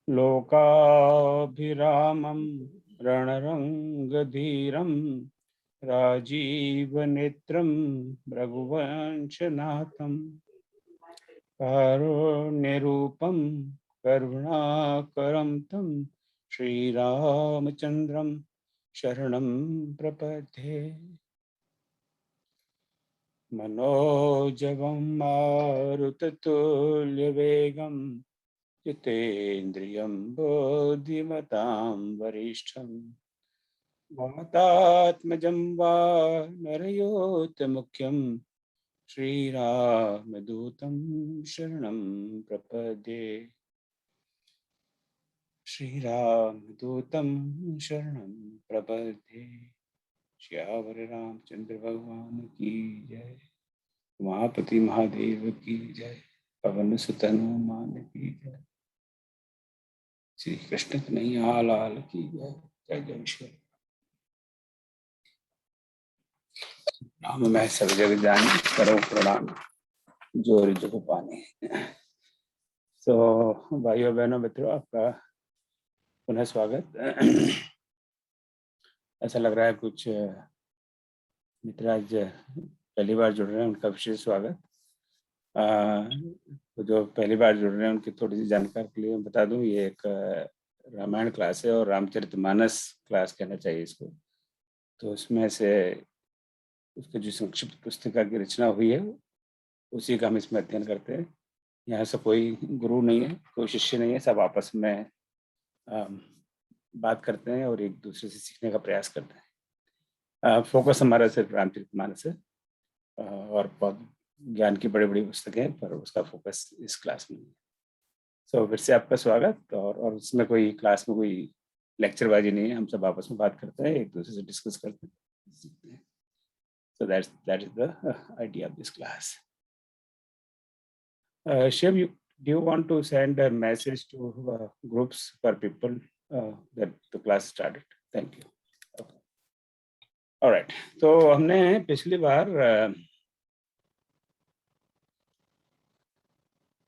लोकाभिरामं रणरंगधीरं राजीवनेत्रं रघुवंशनाथं कारुण्यरूपं करुणाकरं तं श्रीरामचन्द्रं शरणं प्रपद्ये। मनोजवं मारुततुल्यवेगं जितेन्द्रियं बुद्धिमतां वरिष्ठं वातात्मजं वानरयोतमुख्यं श्रीरामदूतं शरणं प्रपद्ये। श्रीरामदूतं शरणं प्रपद्ये। श्यावर रामचंद्र भगवान की जय। उमापति महादेव की जय। पवन सुत हनुमान की जय। श्री कृष्ण कन्हैया लाल की जय। जय जय श्री राम। मैं सब जग जाने करो प्रणाम जोर जुग पाने। तो भाइयों बहनों मित्रों, आपका पुनः स्वागत। ऐसा लग रहा है कुछ मित्र आज पहली बार जुड़ रहे हैं, उनका विशेष स्वागत। तो जो पहली बार जुड़ रहे हैं उनकी थोड़ी सी जानकारी के लिए बता दूं, ये एक रामायण क्लास है और रामचरितमानस क्लास कहना चाहिए इसको। तो उसमें से उसके जो संक्षिप्त पुस्तिका की रचना हुई है उसी का हम इसमें अध्ययन करते हैं। यहाँ से कोई गुरु नहीं है, कोई शिष्य नहीं है, सब आपस में बात करते हैं और एक दूसरे से सीखने का प्रयास करते हैं। फोकस हमारा सिर्फ रामचरितमानस है और बहुत ज्ञान की बड़ी बड़ी पुस्तकें हैं, पर उसका फोकस इस क्लास में है। फिर से आपका स्वागत। और उसमें कोई क्लास में कोई लेक्चरबाजी नहीं है, हम सब आपस में बात करते हैं, एक दूसरे से डिस्कस करते हैं, सीखते हैं। So that is the idea of this class. Shiv, do you want to send a message to groups for people that the class started? Thank you. Okay. All right. तो हमने पिछली बार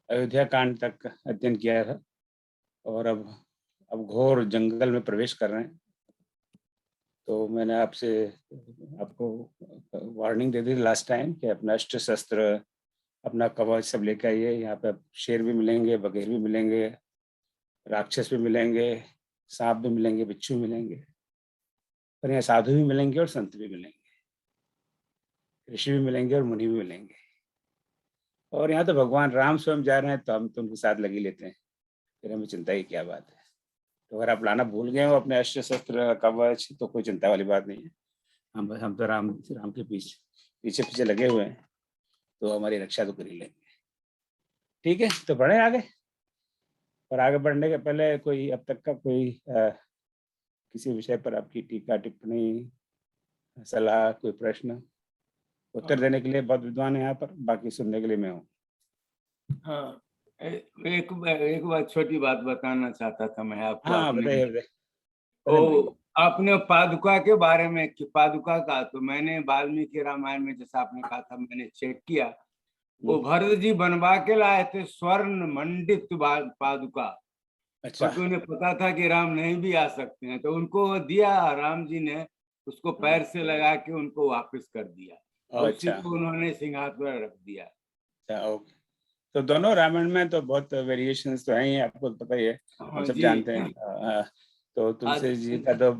अयोध्या कांड तक अध्ययन किया था और अब घोर जंगल में प्रवेश कर रहे हैं। तो मैंने आपको वार्निंग दे दी लास्ट टाइम कि अपना अस्त्र शस्त्र, अपना कवच सब लेकर आइए। यहाँ पे शेर भी मिलेंगे, बघेर भी मिलेंगे, राक्षस भी मिलेंगे, सांप भी मिलेंगे, बिच्छू भी मिलेंगे, पर यहाँ साधु भी मिलेंगे और संत भी मिलेंगे, ऋषि भी मिलेंगे और मुनि भी मिलेंगे। और यहाँ तो भगवान राम स्वयं जा रहे हैं, तो हम तो उनके साथ लगी लेते हैं, फिर हमें चिंता की क्या बात है। तो अगर आप लाना भूल गए हो अपने अस्त्र शस्त्र कवच, तो कोई चिंता वाली बात नहीं है। हम तो राम के पीछे पीछे लगे हुए हैं, तो हमारी रक्षा तो कर ही लेंगे। ठीक है, तो बढ़े आगे। और आगे बढ़ने के पहले कोई अब तक का कोई किसी विषय पर आपकी टीका टिप्पणी, सलाह, कोई प्रश्न? उत्तर देने के लिए बहुत विद्वान है यहाँ पर, बाकी सुनने के लिए मैं हूँ। हाँ, एक बात छोटी बात बताना चाहता था मैं आपको। हाँ, बताइए। आपने पादुका के बारे में, पादुका का, तो मैंने वाल्मीकि रामायण में जैसा आपने कहा था मैंने चेक किया, वो भरत जी बनवा के लाए थे स्वर्ण मंडित पादुका। अच्छा। क्योंकि उन्हें पता था कि राम नहीं भी आ सकते हैं, तो उनको दिया, राम जी ने उसको पैर से लगा के उनको वापस कर दिया और उसी को उन्होंने सिंहासन पर रख दिया। अच्छा, ओके। तो दोनों रामायण में तो बहुत वेरिएशंस तो हैं ही, आपको पता ही है, हम सब जानते हैं। तो तुलसी जी का तो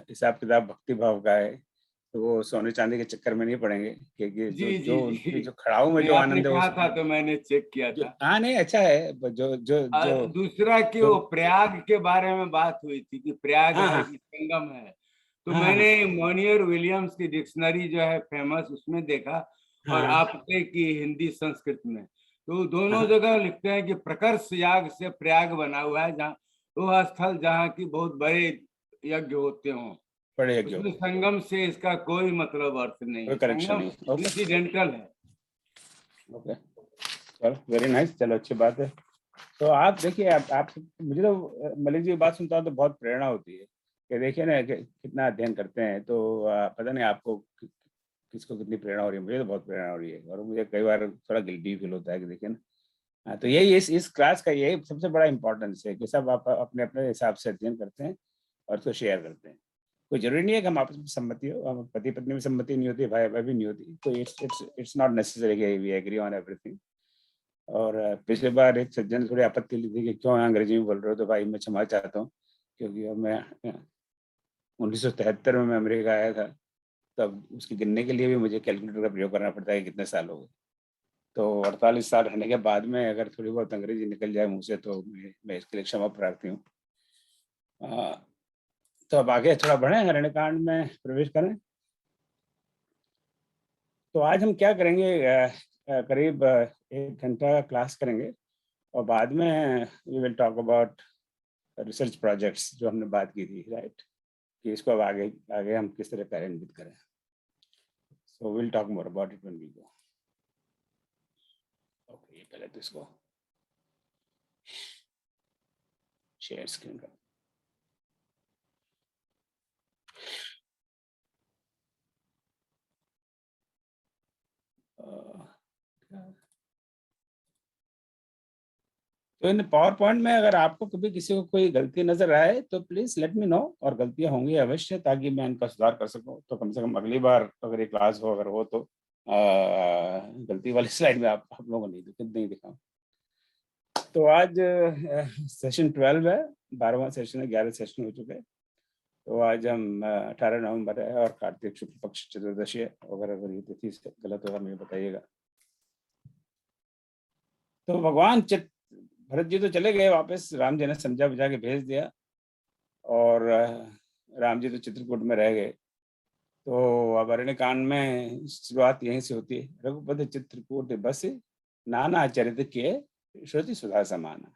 हिसाब किताब भक्ति भाव का है, तो वो सोने चांदी के चक्कर में नहीं पड़ेंगे, क्योंकि जो खड़ाऊ में जो आनंद है कहा था तो मैंने चेक किया था। हाँ, नहीं, अच्छा है। जो दूसरा कि वो प्रयाग के बारे में बात हुई थी कि प्रयाग है कि संगम है, तो मैंने मोनियर विलियम्स की डिक्शनरी जो है फेमस, उसमें देखा, और आपके की हिंदी संस्कृत में, तो दोनों जगह लिखते हैं कि प्रकर्ष याग से प्रयाग बना हुआ है, जहाँ वो स्थल जहाँ की बहुत बड़े यज्ञ होते हों। उसमें संगम से इसका कोई मतलब अर्थ नहीं है, संगम इंसिडेंटल है। ओके, वेरी नाइस, चलो अच्छी बात है। तो आप देखिए, आप मुझे तो मलिक जी की बात सुनता हूँ तो बहुत प्रेरणा होती है कि देखिए ना कि कितना अध्ययन करते हैं, तो पता नहीं आपको किसको कितनी प्रेरणा हो रही है। मुझे तो बहुत प्रेरणा हो रही है और मुझे कई बार थोड़ा गिल्टी फील होता है कि देखिए ना हाँ, तो यही इस क्लास का यही सबसे बड़ा इम्पोर्टेंस है कि सब आप अपने अपने हिसाब से अध्ययन करते हैं और उसको शेयर करते हैं। कोई जरूरी नहीं है कि हम आपस में सम्मति हो, हम पति पत्नी में सम्मति नहीं होती, भाई भाई भी नहीं होती, तो इट्स नॉट नेसेसरी कि वी एग्री ऑन एवरीथिंग। और पिछले बार एक सज्जन ने थोड़ी आपत्ति ली थी कि क्यों अंग्रेजी में बोल रहे हो, तो भाई मैं क्षमा चाहता हूँ, क्योंकि अब मैं 1973 में मैं अमेरिका आया था, तब उसकी गिनने के लिए भी मुझे कैलकुलेटर का प्रयोग करना पड़ता है कि कितने साल हो गए। तो 48 साल रहने के बाद में अगर थोड़ी बहुत अंग्रेजी निकल जाए मुँह से, तो मैं इसके लिए क्षमा प्रार्थी हूँ। तो अब आगे थोड़ा बढ़े, अरण्यकांड में प्रवेश करें। तो आज हम क्या करेंगे, करीब 1 घंटा क्लास करेंगे और बाद में we will talk about research projects जो हमने बात की थी, राइट, कि इसको अब आगे आगे हम किस तरह कार्यान्वित करें। So will talk more about it when we go. Okay, पहले तो इसको शेयर स्क्रीन कर। तो इन पावर पॉइंट में अगर आपको कभी किसी को कोई गलती नजर आए तो प्लीज लेट मी नो, और गलतियां होंगी अवश्य, ताकि मैं इनका सुधार कर सकूं। तो कम से कम अगली बार अगर ये क्लास हो, अगर हो तो गलती वाली स्लाइड में आप लोगों को नहीं दिखाऊं। तो आज सेशन 12 है, 12वां सेशन है, 11 सेशन हो चुके हैं। तो आज हम 18 नवंबर है और कार्तिक शुक्ल पक्ष चतुर्दशी है। अगर ये तिथि से गलत होगा मुझे बताइएगा। तो भगवान भरत जी तो चले गए वापस, राम जी ने समझा बुझा के भेज दिया, और राम जी तो चित्रकूट में रह गए। तो अब अरण्यकांड में शुरुआत यहीं से होती है। रघुपति चित्रकूट बस नाना चरित के श्रुति सुधा समाना।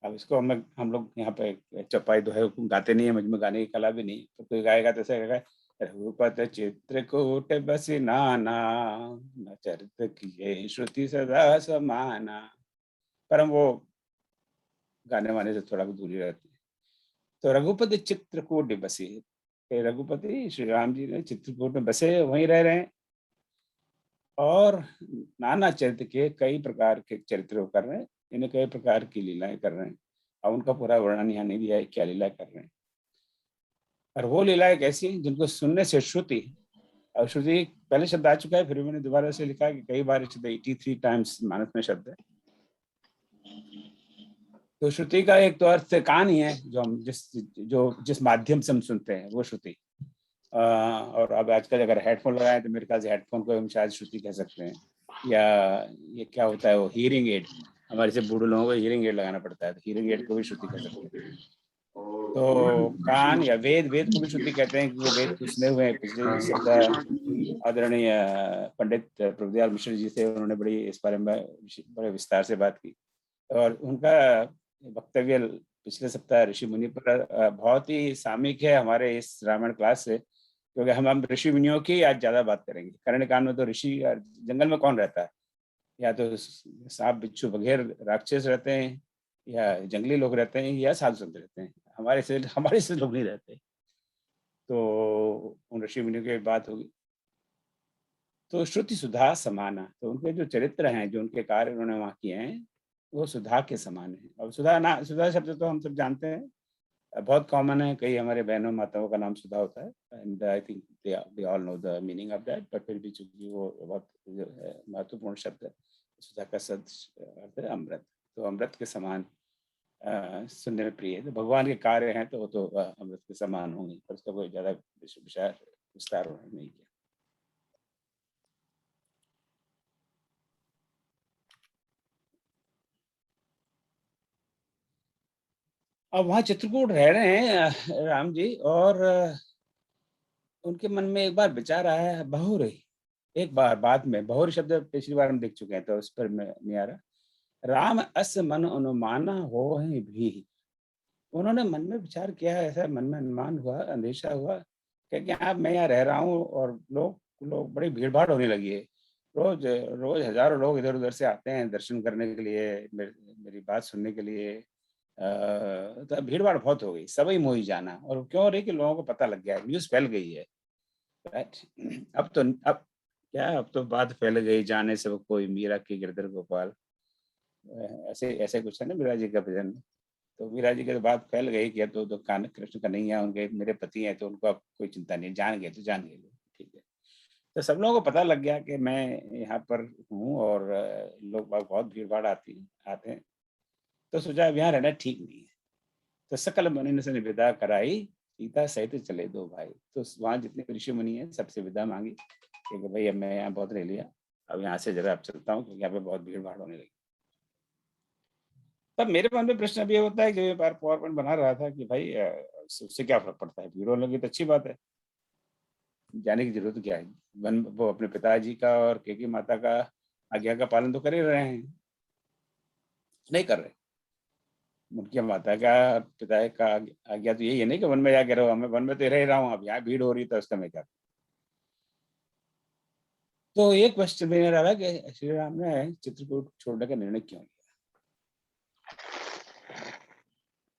अब इसको हम लोग यहाँ पे चौपाई दो है गाते नहीं है, मुझ में गाने की कला भी नहीं, तो कोई गाएगा तो ऐसे गाएगा, रघुपति चित्रकूट बस नाना चरित किए श्रुति सदा समाना। पर हम वो गाने वाने से थोड़ा दूरी रहती है। तो रघुपति चित्रकूट बसी, रघुपति श्री राम जी ने चित्रकूट में बसे, वहीं रह रहे हैं, और नाना चरित्र के कई प्रकार के चरित्र कर रहे हैं, इन्हें कई प्रकार की लीलाएं कर रहे हैं। और उनका पूरा वर्णन यहाँ नहीं दिया है क्या लीला कर रहे हैं। और वो लीलाएं कैसी हैं जिनको सुनने से श्रुति, और श्रुति पहले शब्द आ चुका है, फिर मैंने दोबारा से लिखा कि कई बार 83 टाइम्स मानस में शब्द है। तो श्रुति का एक तो अर्थ कान ही है, जो हम जिस माध्यम से हम सुनते हैं वो श्रुति। और अब आजकल अगर हेडफोन लगाए तो मेरे ख्याल से हेडफोन को हम शायद श्रुति कह सकते हैं, या ये क्या होता है वो हियरिंग एड, हमारे से बूढ़े लोगों को हियरिंग एड लगाना पड़ता है, तो हियरिंग एड को भी श्रुति कह सकते हैं। तो कान या वेद को भी श्रुति कहते हैं, क्योंकि वेद तो सुने हुए हैं। पिछले सप्ताह आदरणीय पंडित प्रभुदयाल मिश्र जी से, उन्होंने बड़ी इस बारे में बड़े विस्तार से बात की, और उनका वक्तव्य पिछले सप्ताह ऋषि मुनि पर बहुत ही सामयिक है हमारे इस रामायण क्लास से, क्योंकि हम ऋषि मुनियों की आज ज्यादा बात करेंगे। करण्यकांड में तो ऋषि, जंगल में कौन रहता है, या तो सांप बिच्छू बघेर राक्षस रहते हैं, या जंगली लोग रहते हैं, या साधु संत रहते हैं। हमारे से लोग नहीं रहते। तो उन ऋषि मुनियों की बात होगी। तो श्रुति सुधा समाना, तो उनके जो चरित्र हैं, जो उनके कार्य उन्होंने वहाँ किए हैं, वो सुधा के समान है। और सुधा शब्द तो हम सब जानते हैं, बहुत कॉमन है, कई हमारे बहनों माताओं का नाम सुधा होता है, and I think they all know the meaning of that, but फिर भी चूंकि वो बहुत महत्वपूर्ण शब्द है। सुधा का सद अर्थ है अमृत, तो अमृत के समान सुनने में प्रिय है। तो भगवान के कार्य हैं तो वो तो अमृत के समान होंगे, पर उसका कोई ज्यादा विस्तार नहीं किया। अब वहाँ चित्रकूट रह रहे हैं राम जी, और उनके मन में एक बार विचार आया है बहुरी। एक बार बाद में बहुरी शब्द पिछली बार हम देख चुके हैं, तो उस पर मैं नहीं आ रहा। राम अस मन अनुमाना हो है भी, उन्होंने मन में विचार किया, ऐसा मन में अनुमान हुआ, अंदेशा हुआ कि आप मैं यहाँ रह रहा हूँ और लोग लोग बड़ी भीड़ भाड़ होने लगी है। रोज रोज हजारों लोग इधर उधर से आते हैं दर्शन करने के लिए, मेरी बात सुनने के लिए। तो भीड़ भाड़ बहुत हो गई, सबई मोही जाना, और क्यों रही कि लोगों को पता लग गया, न्यूज फैल गई है, राइट। अब तो बात फैल गई, जाने से वो कोई मीरा की गिरधर गोपाल। ऐसे ऐसे कुछ है ना मीरा जी का भजन में। तो मीरा जी की बात फैल गई कि तो कान्हा कृष्ण कन्हैया उनके मेरे पति हैं, तो उनको अब कोई चिंता नहीं, जान गए तो जान गए, ठीक है। तो सब लोगों को पता लग गया कि मैं यहाँ पर हूँ और लोग बहुत भीड़ भाड़ आते हैं, तो सोचा अब यहाँ रहना ठीक नहीं है। तो सकल मुनि से विदा कराई, सीता सहित चले दो भाई। तो वहाँ जितने ऋषि मुनि हैं सबसे विदा मांगी कि भाई अब मैं यहाँ बहुत रह लिया, अब यहाँ से जरा अब चलता हूँ, क्योंकि यहाँ पे बहुत भीड़ भाड़ होने लगी। तब मेरे मन में प्रश्न भी होता है कि बार पावर पॉइंट बना रहा था कि भाई उससे क्या फर्क पड़ता है, भीड़ होने लगी तो अच्छी बात है, जाने की जरूरत क्या है। वो अपने पिताजी का और केकी माता का आज्ञा का पालन तो कर ही रहे हैं, नहीं कर रहे। उनकी माता का पिता का आज्ञा तो यही है नहीं कि वन में जाके रहो, मैं वन में तो रह ही रहा हूँ, अब यहाँ भीड़ हो रही तो उसका मैं क्या। तो एक क्वेश्चन मेरा रहा कि श्री राम ने चित्रकूट छोड़ने का निर्णय क्यों लिया,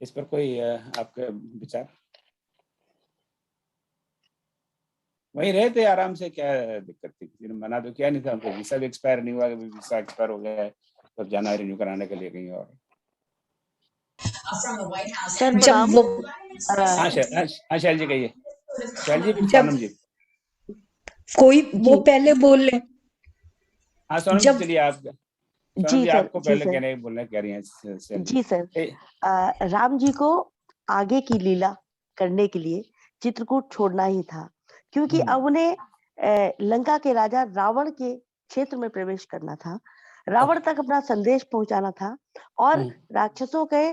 इस पर कोई आपके विचार। वहीं रहे थे आराम से, क्या दिक्कत थी, किसी ने मना तो किया नहीं था, उनको वीसा भी एक्सपायर नहीं हुआ, वीसा एक्सपायर हो गया है तो जाना है रिन्यू कराने के लिए कहीं और। सर जब वो हाँ शैल जी कहिए, शैल जी फिर जब सोनम जी। कोई वो पहले बोल ले। हाँ सोनम जी जब चलिए आप, सोनम जी आपको पहले कहने बोलने कह रही हैं शैल जी सर, जी। राम जी को आगे की लीला करने के लिए चित्रकूट छोड़ना ही था, क्योंकि अब उन्हें लंका के राजा रावण के क्षेत्र में प्रवेश करना था, रावण तक अपना संदेश पहुंचाना था और राक्षसों के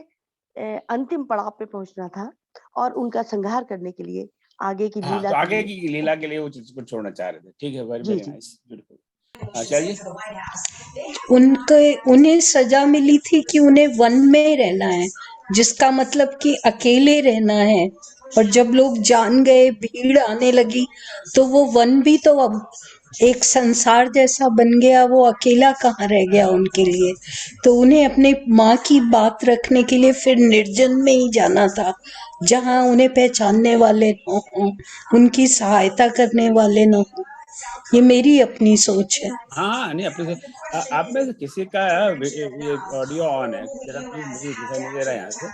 अंतिम पड़ाव पे पहुंचना था और उनका संहार करने के लिए आगे की लीला तो आगे की लीला के लिए वो चित्रकूट छोड़ना चाह रहे थे, ठीक है, वेरी वेरी नाइस, ब्यूटीफुल। चलिए उन्हें सजा मिली थी कि उन्हें वन में रहना है, जिसका मतलब कि अकेले रहना है। और जब लोग जान गए, भीड़ आने लगी, तो वो वन भी तो अब एक संसार जैसा बन गया, वो अकेला कहाँ रह गया उनके लिए। तो उन्हें अपने माँ की बात रखने के लिए फिर निर्जन में ही जाना था, जहाँ उन्हें पहचानने वाले न हो, उनकी सहायता करने वाले न हो। ये मेरी अपनी सोच है। हाँ नहीं अपने से आप में से किसी का ये ऑडियो ऑन है जरा प्लीज, मुझे दिखाई नहीं दे रहा है यहाँ से,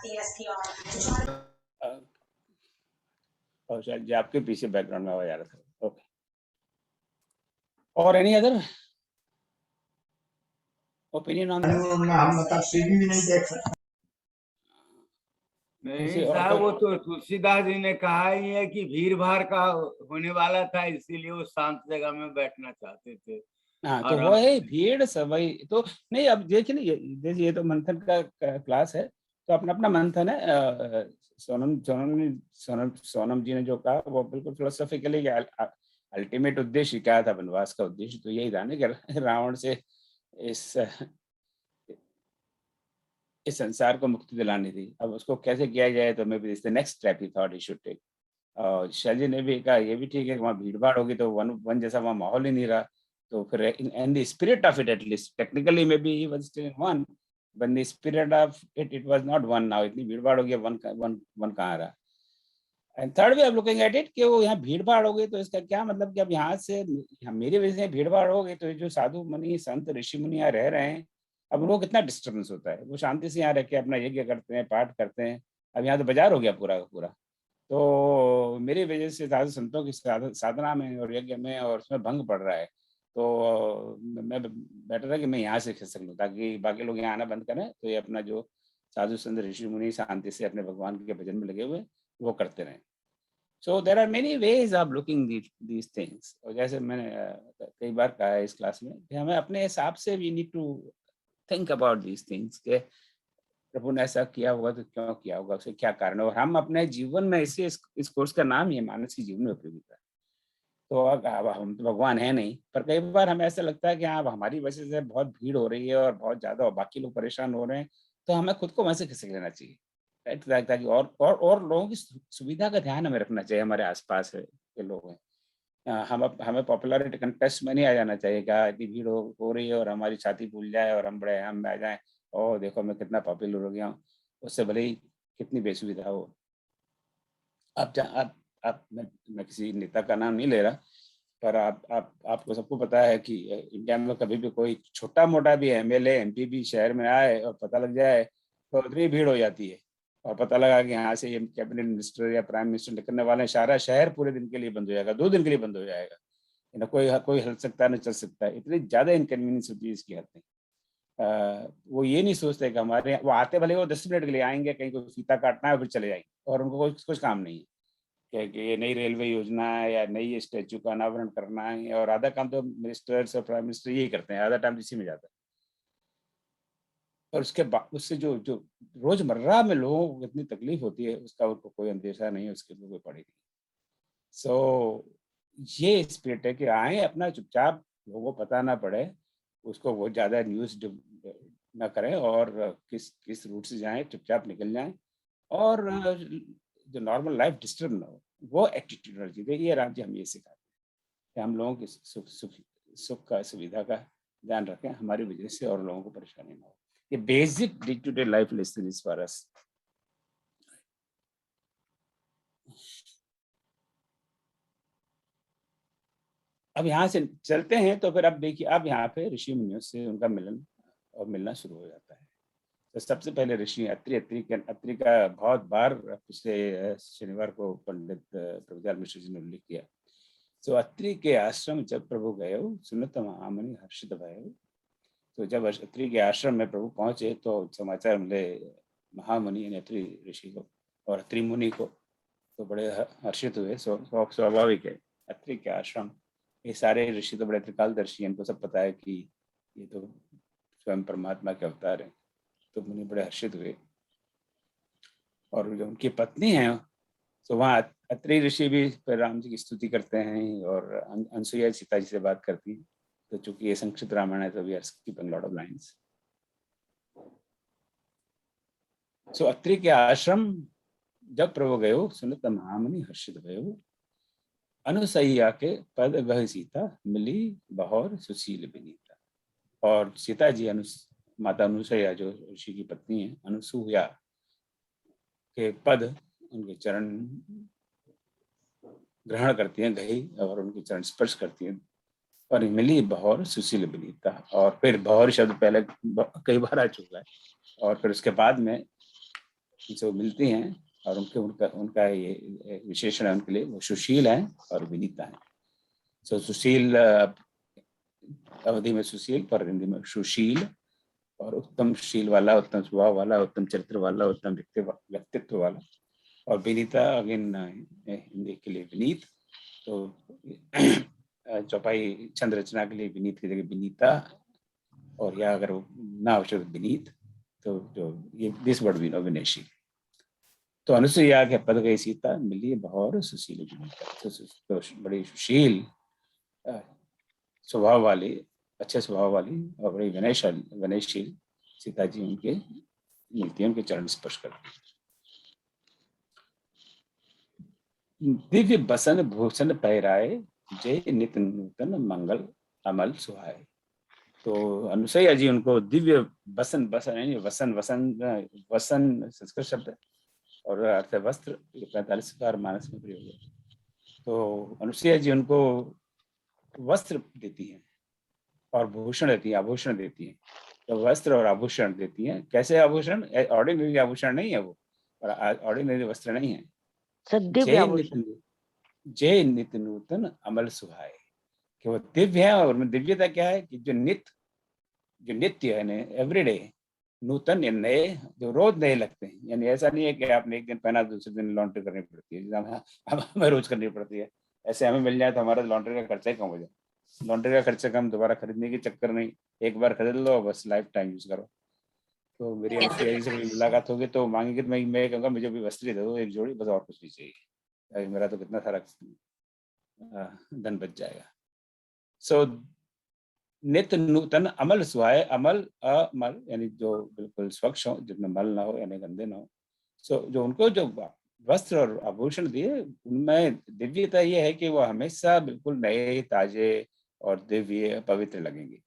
और शायद जी आपके पीछे बैकग्राउंड में आवाज आ रहा था। ओके, और any other opinion on that. हम मतलब सीधी भी नहीं देख सकते। नहीं साहब, वो तो तुलसीदास जी ने कहा ही है कि भीड़ भाड़ का होने वाला था, इसीलिए वो शांत जगह में बैठना चाहते थे। हाँ तो वो है भीड़ सवई तो नहीं। अब देखिए ना, जैसे ये तो मंथन का क्लास है, तो अपना अपना मंथन है। सोनम जी ने जो कहा वो बिल्कुल फिलोसॉफिकली, अल्टीमेट उद्देश्य क्या था, वनवास का उद्देश्य तो यही था ना कि रावण से इस संसार को मुक्ति दिलानी थी। अब उसको कैसे किया जाए, तो maybe this the next step he thought he should take. और शैलजी ने भी कहा ये भी ठीक है कि वहाँ भीड़ भाड़ होगी तो वन जैसा वहाँ माहौल ही नहीं रहा, तो फिर in the spirit of it at least technically may be he was still in one, but the spirit of it was not one now. इतनी भीड़ भाड़ हो गई, वन कहाँ रहा। And third way of looking at it कि वो यहाँ भीड़ भाड़ हो गई तो इसका क्या मतलब कि अब यहाँ से मेरी वजह से भीड़ भाड़ हो गई, तो जो साधु मुनि संत ऋषि मुनि यहाँ रह रहे हैं, अब उनको कितना डिस्टर्बेंस होता है। वो शांति से यहाँ रह के अपना यज्ञ करते हैं, पाठ करते हैं। अब यहाँ तो बाजार हो गया पूरा का पूरा, तो मेरी वजह से साधु संतों की साधना में और यज्ञ में और उसमें भंग पड़ रहा है। तो मैं बेटर है कि मैं यहाँ से खिसक लूँ, ताकि बाकी लोग यहाँ आना बंद करें, तो ये अपना जो साधु संत ऋषि मुनि शांति से अपने भगवान के भजन में लगे हुए वो करते रहें। So there are many ways of looking these things. और जैसे मैंने कई बार कहा है इस क्लास में कि हमें अपने हिसाब से we need to think about these things के प्रभु ने ऐसा किया होगा तो क्यों किया होगा, उसके क्या कारण है, और हम अपने जीवन में इस कोर्स का नाम ही है मानसिक जीवन में उपयोगिता। तो अब हम तो भगवान है नहीं, पर कई बार हमें ऐसा लगता है कि हाँ हमारी वजह से बहुत भीड़ हो रही है और बहुत ज्यादा और बाकी लोग परेशान हो रहे हैं, तो हमें खुद को वहां से खिसक लेना चाहिए, ताकि और लोगों की सुविधा का ध्यान हमें रखना चाहिए। हमारे आसपास के लोग हैं, हमें पॉपुलैरिटी कंटेस्ट में नहीं आ जाना चाहिए क्या इतनी भीड़ हो रही है और हमारी छाती फूल जाए और हम बड़े हम आ जाए और देखो मैं कितना पॉपुलर हो गया हूँ, उससे भले ही कितनी बेसुविधा हो। आप मैं किसी नेता का नाम नहीं ले रहा, पर आपको सबको पता है कि इंडिया में कभी भी कोई छोटा मोटा भी एमएलए एमपी भी शहर में आए और पता लग जाए तो इतनी भीड़ हो जाती है, और पता लगा कि यहाँ से ये कैबिनेट मिनिस्टर या प्राइम मिनिस्टर निकलने वाले हैं, सारा शहर पूरे दिन के लिए बंद हो जाएगा, 2 दिन के लिए बंद हो जाएगा, ना कोई हल सकता है, ना चल सकता है। इतनी ज्यादा इनकन्वीनियंस होती है इसकी हद। वो ये नहीं सोचते कि हमारे वो आते भले वो 10 मिनट के लिए आएंगे, कहीं को फीता काटना है फिर चले जाएंगे, और उनको कुछ काम नहीं है कि ये नई रेलवे योजना है या नई स्टैचू का अनावरण करना है, और आधा काम तो मिनिस्टर्स और प्राइम मिनिस्टर यही करते हैं, आधा टाइम इसी में जाता है। और उसके बाद उससे जो जो रोजमर्रा में लोगों को कितनी तकलीफ होती है उसका उनको कोई अंदेशा नहीं है, उसके ऊपर कोई पड़ी नहीं। सो ये स्पिरिट है कि आए अपना चुपचाप, लोगों को पता ना पड़े, उसको बहुत ज्यादा न्यूज ना करें, और किस रूट से जाएं, चुपचाप निकल जाएं, और जो नॉर्मल लाइफ डिस्टर्ब ना हो, वो एटीट्यूड होना चाहिए। ये राम जी हम ये सिखाते हैं कि हम लोगों की सुख का सुविधा का ध्यान रखें, हमारी वजह से और लोगों को परेशानी ना हो। ये basic day to day life lesson is for us. अब यहाँ से चलते हैं तो फिर अब देखिए, अब यहाँ पे ऋषि मुनियों से उनका मिलन और मिलना शुरू हो जाता है। तो सबसे पहले ऋषि अत्रि का बहुत बार पिछले शनिवार को पंडित प्रभुदयाल मिश्र जी ने उल्लेख किया। तो अत्रि के आश्रम जब प्रभु गए सुनत महामुनि हर्षित भय। तो जब अत्रि के आश्रम में प्रभु पहुंचे तो समाचार मिले महामुनि यानी अत्रि ऋषि को और अत्रि मुनि को, तो बड़े हर्षित हुए। स्वाभाविक है, अत्रि के आश्रम, ये सारे ऋषि तो बड़े त्रिकालदर्शी हैं, इनको सब पता है कि ये तो स्वयं परमात्मा के अवतार हैं। तो मुनि बड़े हर्षित हुए। और जो उनकी पत्नी है तो वहाँ अत्रि ऋषि भी राम जी की स्तुति करते हैं, और अनसुईया सीता जी से बात करती। तो चूंकि ये संक्षिप्त रामायण है तो we are skipping lot of lines. So Atri के आश्रम जब प्रभु गयो सुनत महामुनि हर्षित भयो। अनुसैया के पद गह सीता मिली बहोर सुशील विनीता। और सीता जी माता अनुसैया जो ऋषि की पत्नी है, अनुसुईया के पद, उनके चरण ग्रहण करती हैं गही, और उनके चरण स्पर्श करती हैं, और मिली बहोर सुशील विनीता। और फिर बहोर शब्द पहले कई बार आ चुका है, और फिर उसके बाद में जो मिलती हैं और उनका ये विशेषण है उनके लिए, वो सुशील है और विनीता है। सो सुशील अवधि में सुशील, पर हिंदी में सुशील, और उत्तम शील वाला, उत्तम स्वभाव वाला, उत्तम चरित्र वाला, उत्तम व्यक्तित्व वाला। और विनीता अगेन हिंदी के लिए विनीत। तो चौपाई छंद रचना के लिए विनीत की जगह विनीता, और या अगर ना आवश्यक विनीत तो जो ये दिस वर्ड वी नो विनेशी। तो अनुसुईया के पद गई सीता मिली बहोर सुशील विनीता। तो बड़ी सुशील स्वभाव वाली, अच्छे स्वभाव वाली और बड़ी विनयशील सीता जी उनके मिलती है, उनके चरण स्पर्श करती है। दिव्य बसन भूषण पहराए जय नित नूतन मंगल अमल सुहाए। तो अनुसैया जी उनको दिव्य वसन संस्कृत शब्द है, और अर्थ वस्त्र, 45 बार मानस में प्रयोग है। तो अनुसैया जी उनको वस्त्र देती हैं और भूषण देती है, आभूषण देती है। तो वस्त्र और आभूषण देती हैं। कैसे आभूषण? ऑर्डिनरी आभूषण नहीं है वो, और ऑर्डिनरी वस्त्र नहीं है। जय नित नूतन अमल सुहाए, कि वो दिव्य है। और दिव्यता क्या है कि जो नित्य है, एवरीडे, नूतन या नए, जो रोज नए लगते हैं। यानी ऐसा नहीं है कि आपने एक दिन पहना दूसरे दिन लॉन्ड्री करनी पड़ती है, हमें रोज करनी पड़ती है। ऐसे हमें मिल जाए तो हमारा लॉन्ड्री का खर्चा ही कम हो जाए। लॉन्ड्री का खर्चा कम, दोबारा खरीदने की चक्कर नहीं, एक बार खरीद लो बस लाइफ टाइम यूज करो। तो मेरी अनुसैया से मुलाकात होगी तो मांगेंगे तो मैं कहूँगा मुझे भी वस्त्र दे दो एक जोड़ी, बस और कुछ नहीं चाहिए, मेरा तो कितना सारा धन बच जाएगा। सो नित्य नूतन अमल सुहाए। अमल अमल यानी जो बिल्कुल स्वच्छ हो, जिसमें मल ना हो यानी गंदे ना हो। सो जो उनको जो वस्त्र और आभूषण दिए उनमें दिव्यता ये है कि वो हमेशा बिल्कुल नए, ताजे और दिव्य पवित्र लगेंगे।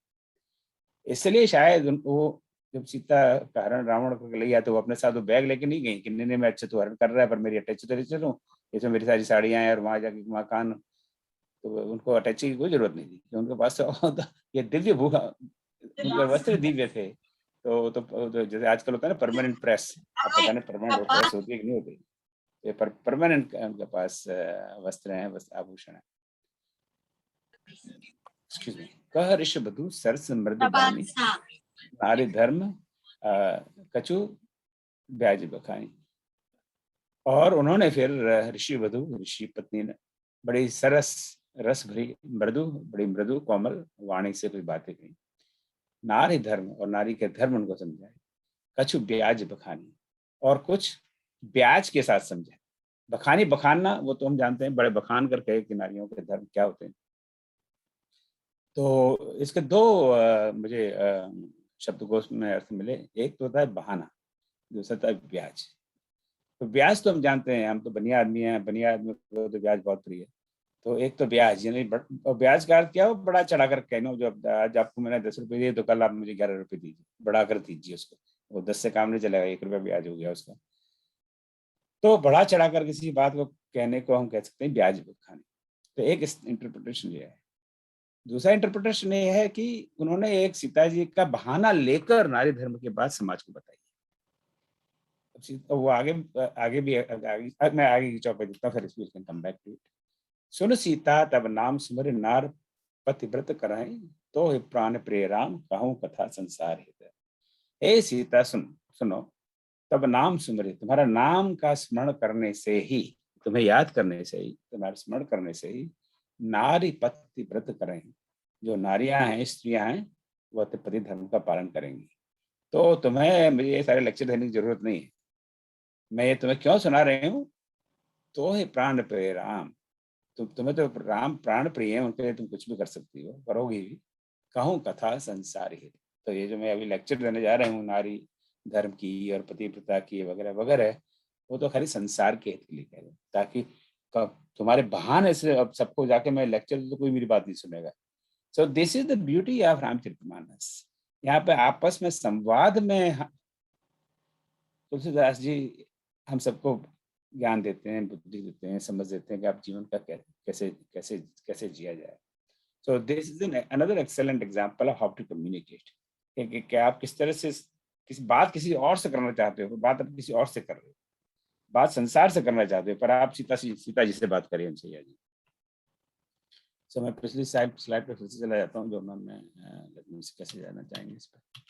इसलिए शायद वो जब सीता का हरण रावण को ले गया तो वो अपने साथ वो बैग लेके नहीं गई कि नहीं मैं अच्छे तो हरण कर रहा है पर मेरी अटैच तो चलूं, इसमें मेरी सारी साड़ियां हैं और वहां जाके मकान तो उनको अटैची की कोई जरूरत नहीं थी, उनके पास तो ये दिव्य भूखा, उनके वस्त्र दिव्य थे। तो जैसे आजकल होता है ना परमानेंट प्रेस, अब पता नहीं परमानेंट प्रेस होती है कि नहीं होती, ये परमानेंट उनके पास वस्त्र हैं, वस्त्र आभूषण है। Excuse me. कह ऋषि बधु सरस मृदु बानी, नारी धर्म कछु ब्याज बखानी। और उन्होंने फिर ऋषि वधु, ऋषि पत्नी ने बड़ी सरस रस भरी मृदु, बड़ी मृदु कोमल वाणी से कुछ बातें कही। नारी धर्म, और नारी के धर्म उनको समझाए। कछु ब्याज बखानी, और कुछ ब्याज के साथ समझाए। बखानी, बखानना वो तो हम जानते हैं, बड़े बखान कर कहे कि नारियों के धर्म क्या होते हैं। तो इसके दो मुझे शब्दकोश में अर्थ मिले। एक तो होता है बहाना, दूसरा होता है ब्याज। तो ब्याज तो हम जानते हैं, हम तो बनिया आदमी हैं, बनिया आदमी को तो ब्याज बहुत प्रिय है। तो एक तो ब्याज, यानी और ब्याज का अर्थ क्या हो, बड़ा चढ़ा कर कहना, जो आज आपको मैंने 10 रुपये दिए तो कल आप मुझे 11 रुपये दीजिए, बढ़ा कर दीजिए उसको। वो 10 से काम नहीं चलेगा, 1 रुपया ब्याज हो गया उसका। तो बढ़ा चढ़ा कर किसी बात को कहने को हम कह सकते हैं ब्याज बखानी। तो एक इंटरप्रिटेशन ये है। दूसरा इंटरप्रिटेशन ये है कि उन्होंने एक सीता जी का बहाना लेकर नारी धर्म की बात समाज को बताई। तो वो आगे भी मैं आगे की चौपाई देता हूँ, फिर इस can come back to it. सुन सीता तब नाम सुमर नार पतिव्रत कराई, तो हे प्राण प्रिय राम कहूँ कथा संसार हित। हे सीता सुनो, तब नाम सुमरे, तुम्हारा नाम का स्मरण करने से ही, तुम्हें याद करने से ही, तुम्हारा स्मरण करने से ही नारी पतिव्रत करें, जो नारियां हैं, स्त्रियां हैं, वह पति धर्म का पालन करेंगी। तो तुम्हें मुझे ये सारे लेक्चर देने की जरूरत नहीं है। मैं ये तुम्हें क्यों सुना रही हूँ, तो हे प्राण प्रिय राम, तुम्हें तो राम प्राण प्रिय है, उनके लिए तुम कुछ भी कर सकती हो, करोगी भी। कहूँ कथा संसार हित। तो ये जो मैं अभी लेक्चर देने जा रहा हूँ नारी धर्म की और पतिव्रता की वगैरह वगैरह, वो तो खाली संसार के हित के लिए कह रहे हैं, ताकि तुम्हारे बहाने से अब सबको जाके मैं लेक्चर तो कोई मेरी बात नहीं सुनेगा। सो this is the beauty of Ramcharitmanas. यहाँ पे आपस में संवाद में तुलसीदास जी हम सबको ज्ञान देते हैं, बुद्धि देते हैं, समझ देते हैं कि आप जीवन का कैसे कैसे कैसे जिया जाए। So this is another excellent example of how to communicate, कि आप किस तरह से किसी और से करना चाहते हो, बात आप किसी और से कर रहे हो, बात संसार से करना चाहते हो, पर आप सीता जी से बात करें उनसे। जी सो मैं पिछली स्लाइड पे फिर से चला जाता हूँ, जो मैं कैसे जाना चाहेंगे इस पर।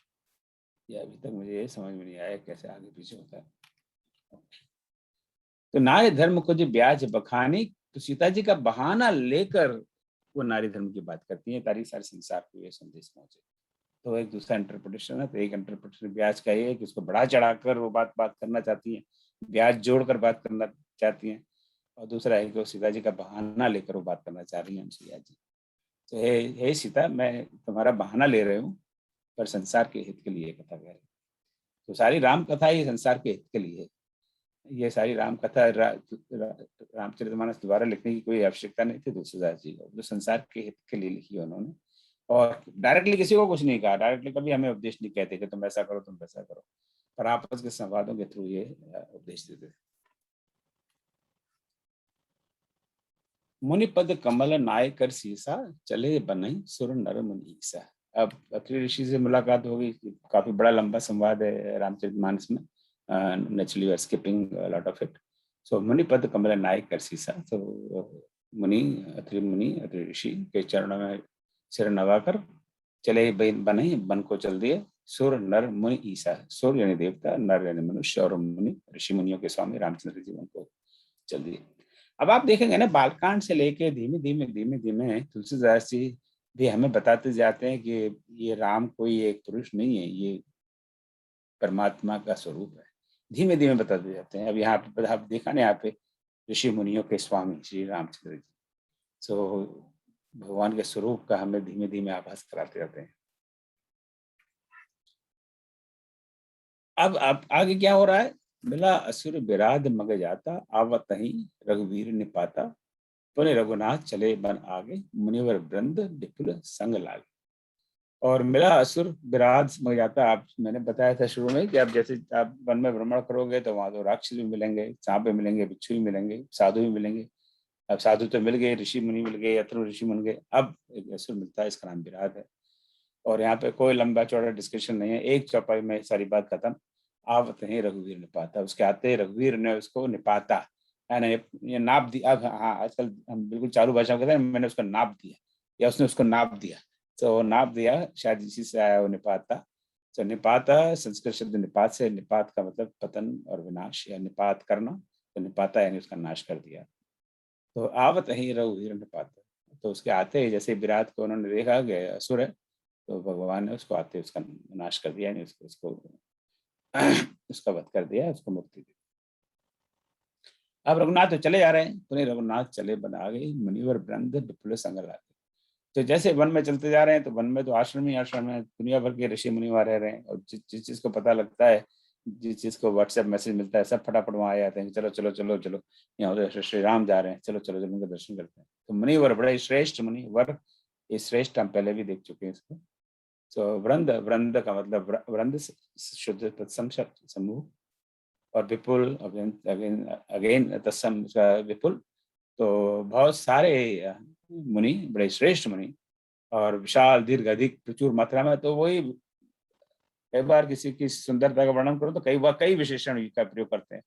ये अभी तक मुझे ये समझ में नहीं आया कैसे आगे पीछे होता है। तो नारी धर्म को जो ब्याज बखानी, तो सीता जी का बहाना लेकर वो नारी धर्म की बात करती है, ताकि सारे संसार को ये संदेश पहुंचे। तो एक दूसरा इंटरप्रिटेशन है। तो एक इंटरप्रिटेशन ब्याज का ये है कि उसको बढ़ा चढ़ाकर वो बात करना चाहती है, ब्याज जोड़कर बात करना चाहती हैं। और दूसरा है कि वो सीता जी का बहाना लेकर वो बात करना चाह रही है सीता जी। तो हे सीता, मैं तुम्हारा बहाना ले रही हूँ, पर संसार के हित के लिए कथा कह रही हूँ। तो सारी राम कथा ये संसार के हित के लिए है। ये सारी राम कथा रामचरितमानस दोबारा लिखने की कोई आवश्यकता नहीं थी तुलसीदास जी को, जो संसार के हित के लिए लिखी है उन्होंने। और डायरेक्टली किसी को कुछ नहीं कहा, डायरेक्टली कभी हमें उपदेश नहीं कहते कि तुम ऐसा करो, तुम वैसा करो, पर आपस के संवादों के थ्रू ये उपदेश देते थे। मुनि पद कमल नाय कर सीसा, चले बनई सुर नर मुनि ईसा। अब अत्रि ऋषि से मुलाकात होगी, काफी बड़ा लंबा संवाद है रामचरितमानस में, naturally we are skipping a lot of it. So मुनि पद कमल नाय कर सीसा, तो मुनि अत्रि ऋषि के चरणों में सिर नवाकर चले बने, बन को चल दिए। सुर नर मुनि ईसा, सुर यानी देवता, नर यानी मनुष्य, और मुनि ऋषि मुनियों के स्वामी रामचंद्र जी उनको चल दिए। अब आप देखेंगे ना, बालकांड से लेके धीमे धीमे तुलसीदास जी भी हमें बताते जाते हैं कि ये राम कोई एक पुरुष नहीं है, ये परमात्मा का स्वरूप है। धीमे धीमे बताते जाते हैं। अब यहाँ पे आप देखा ना, यहाँ पे ऋषि मुनियों के स्वामी श्री रामचंद्र जी, सो भगवान के स्वरूप का हमें धीमे धीमे आभास कराते जाते हैं। अब आगे क्या हो रहा है? मिला असुर विराध मग जाता, आवत ही रघुवीर निपाता, पुण्य रघुनाथ चले बन आगे, मुनिवर वृंद विपुल संग लागे। और मिला असुर विराध मग जाता, आप मैंने बताया था शुरू में कि आप जैसे आप वन में भ्रमण करोगे तो वहां तो राक्षस भी मिलेंगे, सांप भी मिलेंगे, बिच्छू भी मिलेंगे, साधु भी मिलेंगे, अब साधु तो मिल गए, ऋषि मुनि मिल गए, अथर्व ऋषि मिल गए, अब एक असुर मिलता है, इसका नाम विराट है। और यहाँ पे कोई लंबा चौड़ा डिस्कशन नहीं है, एक चौपाई में सारी बात खत्म। आवत ही रघुवीर निपाता, उसके आते ही रघुवीर ने उसको निपाता, है ना, ये नाप दिया। अब हाँ, आजकल हम बिल्कुल चालू भाषा में कहते हैं मैंने उसको नाप दिया, या उसने उसको नाप दिया। तो नाप दिया शायद इसी से आया वो निपाता। तो निपाता संस्कृत शब्द निपात से, निपात का मतलब पतन और विनाश, या निपात करना, तो निपाता यानी उसका नाश कर दिया। तो आवत ही रघुवीर निपाता, तो उसके आते ही जैसे विराट को उन्होंने देखा गया असुर है, तो भगवान ने उसको आते उसका नाश कर दिया, यानी उसको उसका वध कर दिया, उसको मुक्ति दी। अब रघुनाथ तो चले जा रहे हैं, पुनः रघुनाथ चले बना गए मुनिवर वृंद विपुल संग लागे। तो जैसे वन में चलते जा रहे हैं, तो वन में तो आश्रम ही आश्रम है, दुनिया भर के ऋषि मुनि वहां रह रहे हैं, और जिस चीज को पता लगता है, जिस चीज को व्हाट्सएप मैसेज मिलता है, सब फटाफट वहां आ जाते हैं, चलो चलो चलो चलो, यहाँ तो श्री राम जा रहे हैं, चलो चलो चलो उनके दर्शन करते हैं। तो मुनिवर बड़े श्रेष्ठ मुनिवर, ये श्रेष्ठ हम पहले भी देख चुके हैं इसको। तो वृंद, वृंद का मतलब वृंद शुद्ध तत्सम समूह, और विपुल अगेन अगेन तत्सम विपुल। तो बहुत सारे मुनि, बड़े श्रेष्ठ मुनि, और विशाल दीर्घ अधिक प्रचुर मात्रा में। तो वही कई बार किसी की सुंदरता का वर्णन करो तो कई विशेषण का प्रयोग करते हैं,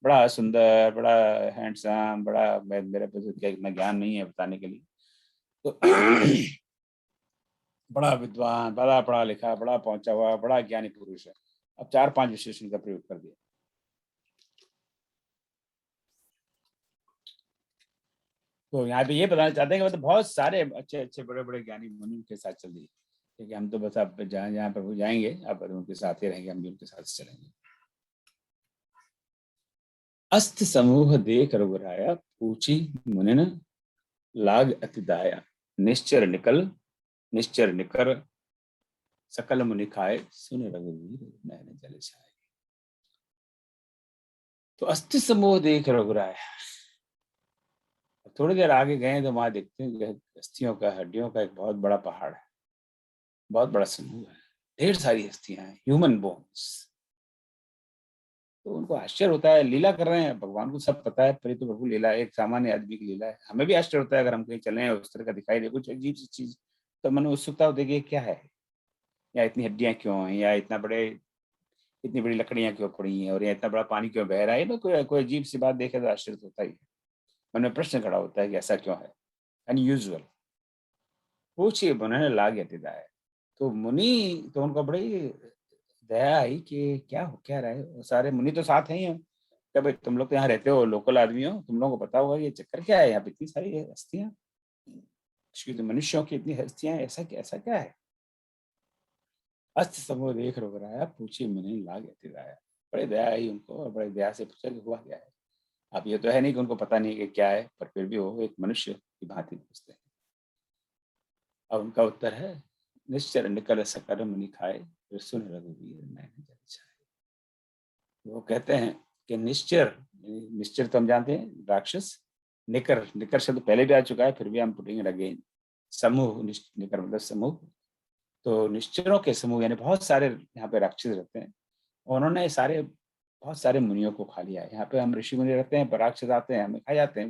बड़ा सुंदर, बड़ा हैंडसम, बड़ा, मेरे पास इतना ज्ञान नहीं है बताने के लिए। तो बड़ा विद्वान, बड़ा पढ़ा लिखा, बड़ा पहुंचा हुआ, बड़ा ज्ञानी पुरुष है। अब 4-5 विशेषण का प्रयोग कर दिया। तो यहाँ पे ये बताना चाहते हैं कि मतलब बहुत सारे अच्छे अच्छे बड़े बड़े ज्ञानी मुनि उनके साथ चल दिए, क्योंकि हम तो बस अब जहाँ जहाँ प्रभु जाएंगे अब उनके साथ ही रहेंगे, हम भी उनके साथ चलेंगे। अस्त समूह देख रघुराया, पूछी मुनिन लाग अति दाया। निश्चर निकर सकल मुनि खाए, सुन रघुवीर नयन जल छाए। तो अस्थि समूह देख रघुराया, थोड़ी देर आगे गए तो वहां देखते हैं अस्थियों का, हड्डियों का एक बहुत बड़ा पहाड़ है, बहुत बड़ा समूह है, ढेर सारी अस्थियां हैं, ह्यूमन बोन्स। तो उनको आश्चर्य होता है, लीला कर रहे हैं, भगवान को सब पता है, पर ये तो प्रभु लीला है, एक सामान्य आदमी की लीला है। हमें भी आश्चर्य होता है अगर हम कहीं चले उस तरह का दिखाई दे कुछ अजीब सी चीज, तो मन में उत्सुकता होती है क्या है, या इतनी हड्डियां क्यों हैं, या इतनी बड़ी लकड़ियां क्यों पड़ी हैं, और या इतना बड़ा पानी क्यों बह रहा है, कोई अजीब सी बात देखे तो आश्चर्य होता ही है, मन में प्रश्न खड़ा होता है कि ऐसा क्यों है, अनयूजुअल। पूछिए मुनि लाग अति दाया। तो मुनि तो उनको बड़ी दया आई कि क्या हो क्या रहा है, सारे मुनि तो साथ हैं ही हैं, क्या भाई तुम लोग तो यहाँ रहते हो, लोकल आदमी हो, तुम लोगों को पता होगा ये चक्कर क्या है, यहाँ पे इतनी सारी हस्तियां, मनुष्यों की इतनी हस्तियां, ऐसा क्या है। अस्त समूह देख रघुराया, पूछी मुनि लाग अति दाया। बड़ी दया आई उनको, और बड़ी दया से पूछा कि हुआ क्या है। अब ये तो है नहीं कि उनको पता नहीं कि क्या है, पर फिर भी वो एक मनुष्य की भांति पूछते हैं। अब उनका उत्तर है, निश्चर निकल सकल मुनि खाए, फिर सुन रघुवीर नयन जल छाए। वो कहते हैं कि निश्चर तो हम जानते हैं राक्षस, निकर शब्द पहले भी आ चुका है, फिर भी हम पुटिंग अगेन। समूह, निकर मतलब समूह, तो निश्चरों के समूह यानी बहुत सारे यहाँ पे राक्षस रहते हैं, उन्होंने बहुत सारे मुनियों को खा लिया है। यहाँ पे हम ऋषि मुनि रहते हैं, पर राक्षस आते हैं, हमें खा जाते हैं,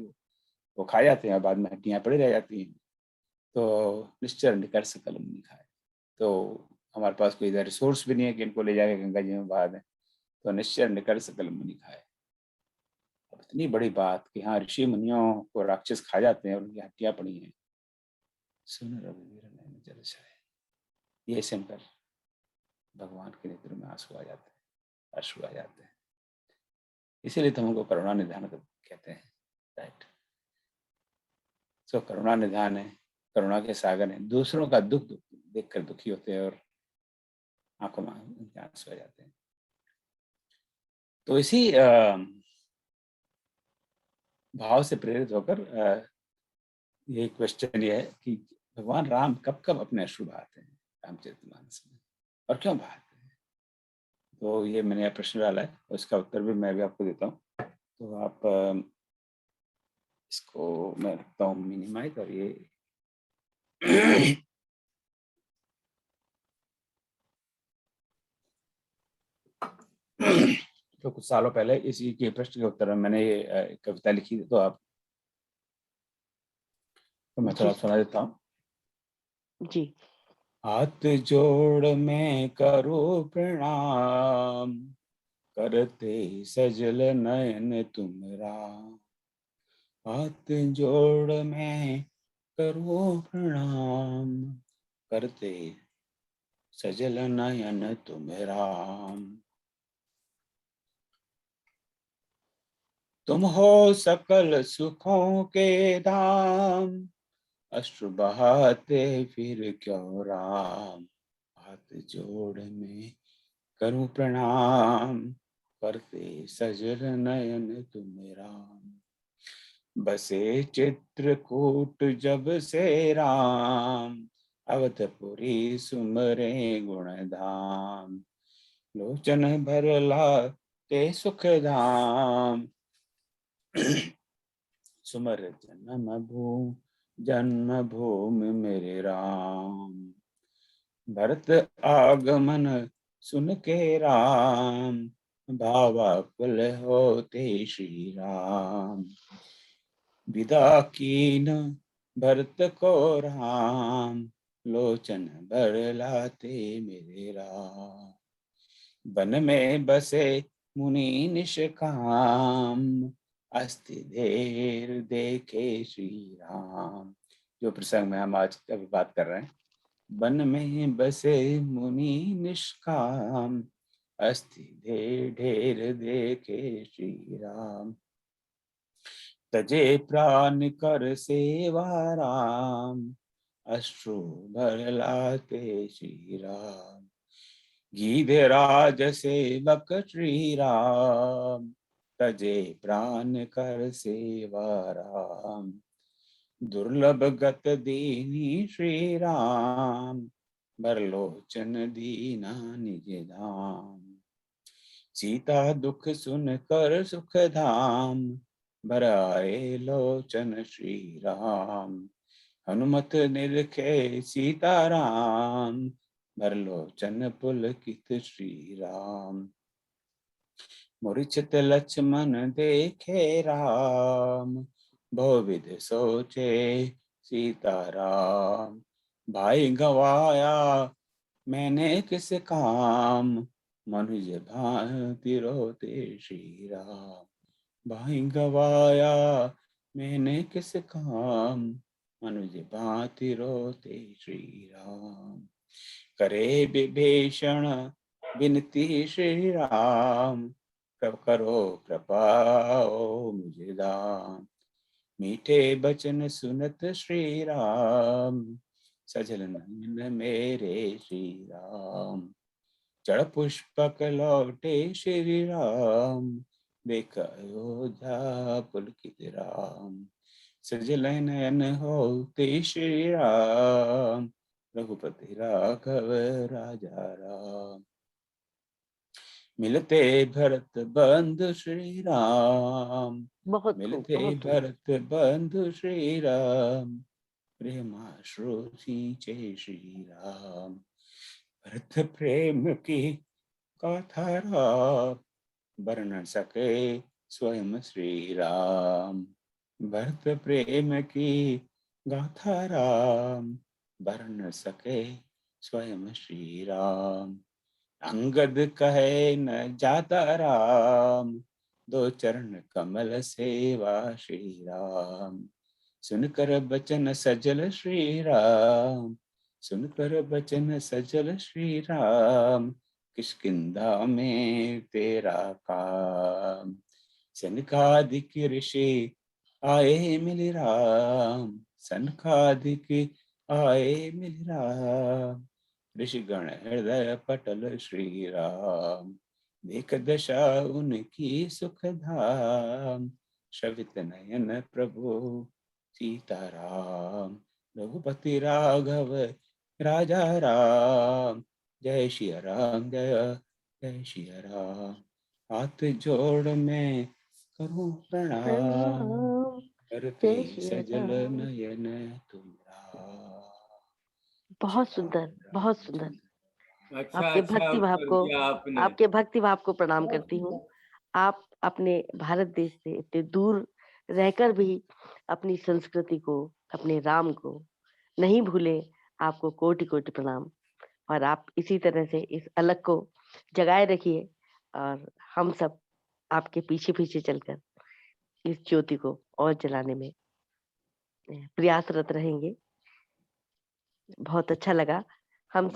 वो खा जाते हैं और बाद में हड्डियां पड़ी रह जाती हैं। तो निश्चर निकर सकल मुनि खाए। तो हमारे पास कोई इधर रिसोर्स भी नहीं है कि इनको ले जाके गंगा जी में बहा दें, तो निश्चर निकर सकल मुनि खाए। अब इतनी बड़ी बात कि हाँ ऋषि मुनियों को राक्षस खा जाते हैं और उनकी हड्डियां पड़ी हैं। सुन रघुवीर नयन जल छाए, ये सुनकर भगवान के नेत्र में आंसू आ जाते हैं, अश्रु आ जाते हैं। इसीलिए तो हमको करुणा निधान कहते हैं, राइट। सो करुणा निधान है, करुणा के सागर है, दूसरों का दुख देखकर दुखी होते हैं और आंखों में उनके आंसू आ जाते हैं। तो इसी भाव से प्रेरित होकर ये क्वेश्चन ये है कि भगवान राम कब कब अपने अश्रु बहाते हैं रामचरितमानस में, और क्यों बहाते हैं। तो ये मैंने प्रश्न डाला है, उसका उत्तर भी मैं भी आपको देता हूँ। तो आप इसको मैं रखता हूँ मिनिमाइज, और ये तो कुछ सालों पहले इसी के प्रश्न के उत्तर में मैंने ये कविता लिखी, तो आप मैं थोड़ा सुना देता हूँ। जी। हाथ जोड़ मैं करूँ प्रणाम, करते सजल नयन तुमरा। हाथ जोड़ मैं करूँ प्रणाम, करते सजल नयन तुमरा। तुम हो सकल सुखों के धाम, अश्रु बहाते फिर क्यों राम। हाथ जोड़ में करूं प्रणाम, करते सजल नयन तुमरा। बसे चित्रकूट जब से राम, अवधपुरी सुमरे गुणधाम। लोचन भर लाते सुख धाम, सुमर जन्म भूमि मेरे राम। भरत आगमन सुन के राम, भावाकुल होते श्री राम। विदा कीन भरत को राम, लोचन भर लाते मेरे राम। वन में बसे मुनि निष्काम, अस्ति देर देखे श्री राम। जो प्रसंग में हम आज अभी बात कर रहे हैं, वन में बसे मुनि निष्काम, अस्ति ढेर देखे श्री राम। तजे प्राण कर सेवा राम, अश्रु भर लाते श्री राम। गीधराज सेवक श्री राम, तजे प्राण कर सेवा राम। दुर्लभ गत दीनी श्री राम, बरलोचन दीना निज धाम। सीता दुख सुन कर सुख धाम, भराए लोचन श्री राम। हनुमत निरखे सीता राम, भरलोचन पुलकित श्री राम। मूर्छित लक्ष्मण देखे राम, बहुविध सोचे सीता राम। भाई गवाया मैंने किस काम, मनुज भांति रोते श्री राम। भाई गवाया मैंने किस काम, मनुज भांति रोते श्री राम। करे विभीषण विनती श्री राम, करो कृपा ओ मुझे दाम। मीठे बचन सुनत श्री राम, सजल नयन मेरे श्री राम। चढ़ पुष्पक लौटे श्री राम, देख अयोध्या पुलकित राम। सजल नयन होते श्री राम, रघुपति राघव राजा राम। मिलते भरत बंधु श्री राम, बहुत खूब, मिलते बहुत खूब। भरत बंधु श्री राम। प्रेमाश्रु सींचे श्री राम, भरत प्रेम की गाथा राम, वर्णन सके स्वयं श्री राम। भरत प्रेम की गाथा राम, वर्ण सके स्वयं श्री राम। अंगद कहे न जाता राम, दो चरण कमल सेवा श्री राम। सुनकर बचन सजल श्री राम, सुनकर बचन सजल श्री राम। किष्किंधा में तेरा काम, सनकादिक ऋषि आए मिल राम, सनकादिक आए मिल राम। ऋषिगण हृदय पटल श्री राम, देख दशा उनकी सुख धाम। श्रवित नयन प्रभु सीताराम, रघुपति राघव राजा राम। जय श्री राम, जय जय श्री राम। हाथ जोड़ मैं करूं प्रणाम, करते जय श्री सजल राम। नयन तुमरा। बहुत सुंदर, बहुत सुंदर। अच्छा आपके अच्छा भक्ति भाव उत्तर को, दिया आपने। आपके भक्ति भाव को प्रणाम करती हूँ। आप अपने भारत देश से इतने दूर रहकर भी अपनी संस्कृति को, अपने राम को नहीं भूले, आपको कोटि कोटि प्रणाम। और आप इसी तरह से इस अलख को जगाए रखिए और हम सब आपके पीछे पीछे चलकर इस ज्योति को और जलाने में प्रयासरत रहेंगे। बहुत अच्छा लगा, हम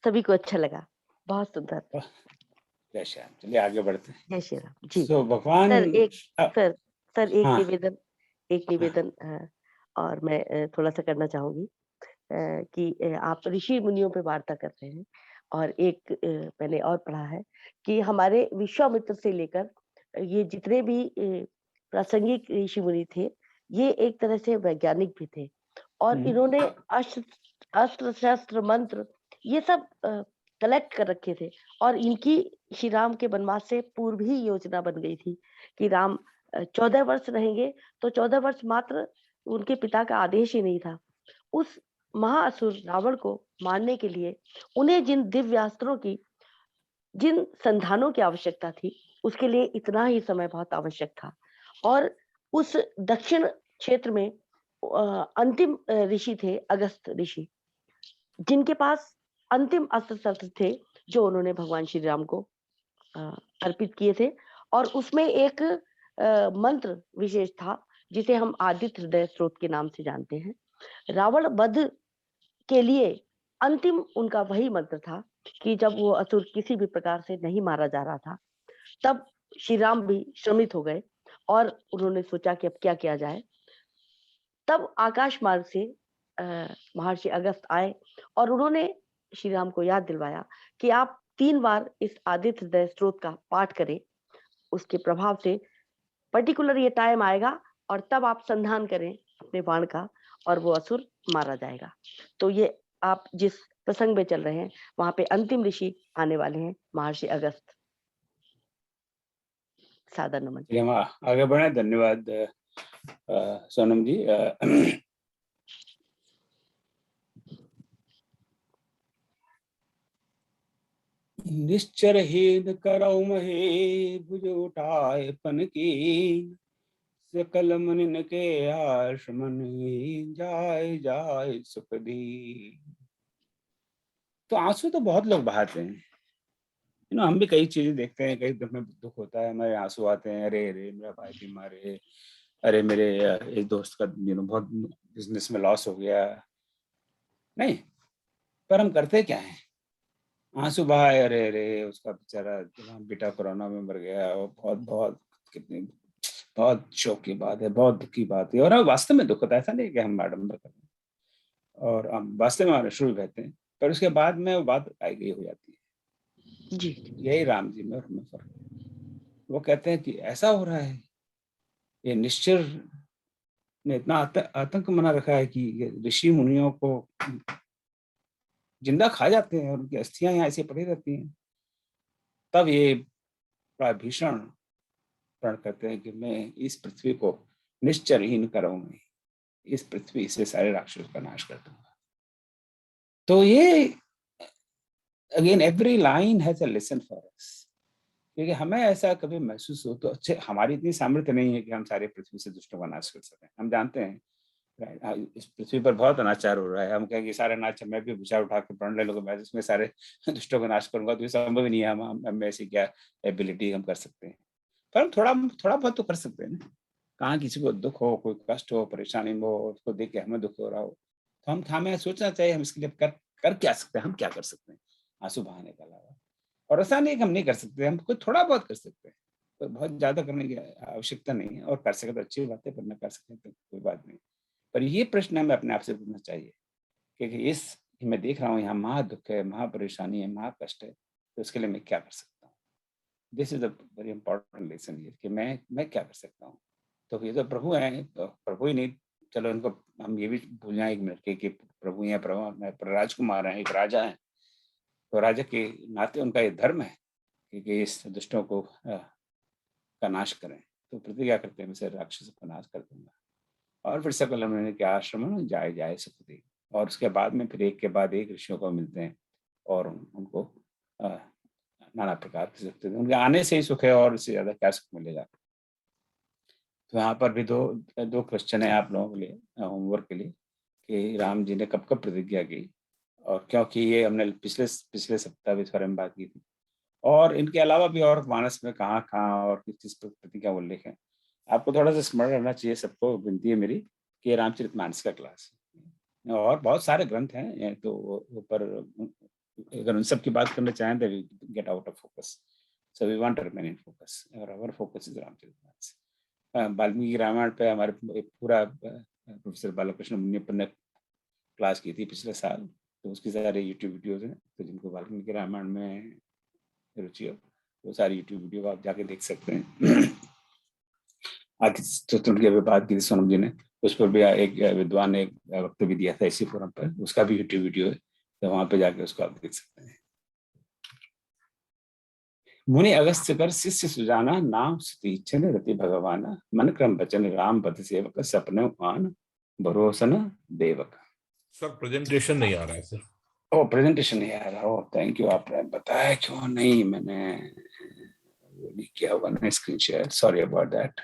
सभी को अच्छा लगा, बहुत सुंदर। जय श्री राम। चलिए आगे बढ़ते हैं। जय श्री राम जी। भगवान सर एक हाँ। निवेदन और मैं थोड़ा सा करना चाहूंगी कि आप ऋषि मुनियों पे वार्ता कर रहे हैं और एक मैंने और पढ़ा है कि हमारे विश्वामित्र से लेकर ये जितने भी प्रासंगिक ऋषि मुनि थे, ये एक तरह से वैज्ञानिक भी थे और इन्होंने अस्त्र शस्त्र मंत्र ये सब कलेक्ट कर रखे थे और इनकी श्री राम के वनवास से पूर्व ही योजना बन गई थी कि राम 14 वर्ष रहेंगे, तो 14 वर्ष मात्र उनके पिता का आदेश ही नहीं था। उस महाअसुर रावण को मारने के लिए उन्हें जिन दिव्यास्त्रों की, जिन संधानों की आवश्यकता थी, उसके लिए इतना ही समय बहुत आवश्यक था। और उस दक्षिण क्षेत्र में अंतिम ऋषि थे अगस्त ऋषि, जिनके पास अंतिम अस्त्र शस्त्र थे जो उन्होंने भगवान श्री राम को अर्पित किए थे। और उसमें एक मंत्र विशेष था जिसे हम आदित्य हृदय स्रोत के नाम से जानते हैं। रावण वध के लिए अंतिम उनका वही मंत्र था कि जब वो असुर किसी भी प्रकार से नहीं मारा जा रहा था, तब श्री राम भी श्रमित हो गए और उन्होंने सोचा कि अब क्या किया जाए। तब आकाश मार्ग से महर्षि अगस्त आए और उन्होंने श्री राम को याद दिलवाया कि आप 3 बार इस आदित्य हृदय स्त्रोत का पाठ करें, उसके प्रभाव से पर्टिकुलर ये टाइम आएगा और तब आप संधान करें अपने बाण का और वो असुर मारा जाएगा। तो ये आप जिस प्रसंग में चल रहे हैं वहां पे अंतिम ऋषि आने वाले हैं, महर्षि अगस्त। सादर नमन। चलिए हम आगे बढ़े। धन्यवाद सोनम जी। निश्चरहीन करौ महे भुज उठाए पन की, सकल मुनिन के आश मन जाय जाय सुख दी। तो आंसू तो बहुत लोग बहाते हैं, हम भी कई चीजें देखते हैं, कई हमें दुख होता है, हमारे आंसू आते हैं, अरे अरे मेरा भाई बीमार है, अरे मेरे एक दोस्त का बहुत बिजनेस में लॉस हो गया। नहीं, पर हम करते क्या है, आंसू बहाए, अरे अरे उसका बेचारा बेटा कोरोना में मर गया, और बहुत बहुत कितनी बहुत शोक की बात है, बहुत दुख की बात है। और वास्तव में दुख होता है, ऐसा नहीं कि हम आडम्बर कर रहे हैं, और हम वास्तव में हमारे शुरू बहते हैं, पर उसके बाद में वो बात आई गई हो जाती है। जी, यही राम जी में और हमें फर्क है। वो कहते हैं कि ऐसा हो रहा है, ये निश्चर ने इतना आतंक मना रखा है कि ऋषि मुनियों को जिंदा खा जाते हैं और उनकी अस्थियां यहाँ ऐसे पड़ी रहती हैं। तब ये बड़ा भीषण प्रण करते हैं कि मैं इस पृथ्वी को निश्चरहीन करूंगा, इस पृथ्वी से सारे राक्षसों का नाश कर दूंगा। तो ये again every line has a lesson for us, क्योंकि हमें ऐसा कभी महसूस हो तो अच्छे, हमारी इतनी सामर्थ्य नहीं है कि हम सारे पृथ्वी से दुष्टों का नाश कर सकें। हम जानते हैं इस पृथ्वी पर बहुत अनाचार हो रहा है, हम कहेंगे सारे नाच मैं भी विचार उठा के प्रण ले लूंगा, मैं इसमें सारे दुष्टों का नाश करूंगा, तो ये संभव ही नहीं है। हम ऐसी क्या एबिलिटी हम कर सकते हैं, पर हम थोड़ा बहुत तो कर सकते हैं ना। कहाँ किसी को दुख हो, कोई कष्ट हो, परेशानी हो, उसको देख के हमें दुख हो रहा हो, तो हमें सोचना चाहिए हम इसके लिए कर क्या सकते हैं, हम क्या कर सकते हैं आंसू बहाने के अलावा। और ऐसा नहीं कि हम नहीं कर सकते, हम कोई थोड़ा बहुत कर सकते हैं, कोई बहुत ज्यादा करने की आवश्यकता नहीं है, और कर सके तो अच्छी बात है, पर न कर सकते तो कोई बात नहीं। पर ये प्रश्न हमें अपने आप से पूछना चाहिए, क्योंकि इस मैं देख रहा हूँ यहाँ महा दुख है, महा परेशानी है, महा कष्ट है, तो उसके लिए मैं क्या कर सकता हूँ। This is a very important lesson here, कि मैं क्या कर सकता हूँ। तो ये तो प्रभु हैं, तो प्रभु ही नहीं, चलो इनको हम ये भी भूल जाए एक मिनट के कि प्रभु हैं, प्रभु राजकुमार हैं, एक राजा है, तो राजा के नाते उनका ये धर्म है कि इस दुष्टों को का नाश करें। तो प्रतिज्ञा करते हैं मैं राक्षसों का नाश कर दूंगा, और फिर सकल मुनि के आश्रम जाए जाए सुख दे। और उसके बाद में फिर एक के बाद एक ऋषियों को मिलते हैं और उनको नाना प्रकार के सुख देते हैं। उनके आने से ही सुख है, और इससे ज्यादा क्या सुख मिलेगा। तो यहाँ पर भी दो क्वेश्चन है आप लोगों के लिए, होमवर्क के लिए, कि राम जी ने कब कब प्रतिज्ञा की, और क्योंकि ये हमने पिछले सप्ताह भी इस बारे में बात की थी, और इनके अलावा भी और मानस में कहाँ कहाँ और किस किस प्रतिज्ञा उल्लेख है। आपको थोड़ा सा स्मरण रहना चाहिए, सबको विनती है मेरी कि ये रामचरितमानस का क्लास है, और बहुत सारे ग्रंथ हैं तो ऊपर, अगर उन सब की बात करना चाहें तो get out of focus, so we want to remain in focus, और our focus is Ramcharitmanas. Valmiki Ramayana पे हमारे एक पूरा प्रोफेसर बालकृष्ण मुनियप्पन ने क्लास की थी पिछले साल, तो उसकी सारे यूट्यूब वीडियोज हैं, तो जिनको वाल्मीकि रामायण में रुचि हो वो सारी यूट्यूब वीडियो आप जाके देख सकते हैं। आतिथ्य की बात की थी सोनम जी ने, उस पर भी एक विद्वान ने एक वक्तव्य दिया था इसी फोरम पर, उसका भी यूट्यूब वीडियो है, तो वहां पे जाके उसको आप देख सकते हैं। मुनि अगस्त्य कर शिष्य सुजाना, नाम स्तुति रति भगवाना, मन क्रम बचन राम पद सेवक, सपने आन भरोसन देवक। सर प्रेजेंटेशन नहीं आ रहा है सर। ओ प्रेजेंटेशन नहीं आ रहा, ओ थैंक यू, आपने बताया क्यों नहीं, मैंने नहीं किया हुआ ना screen share, sorry about that.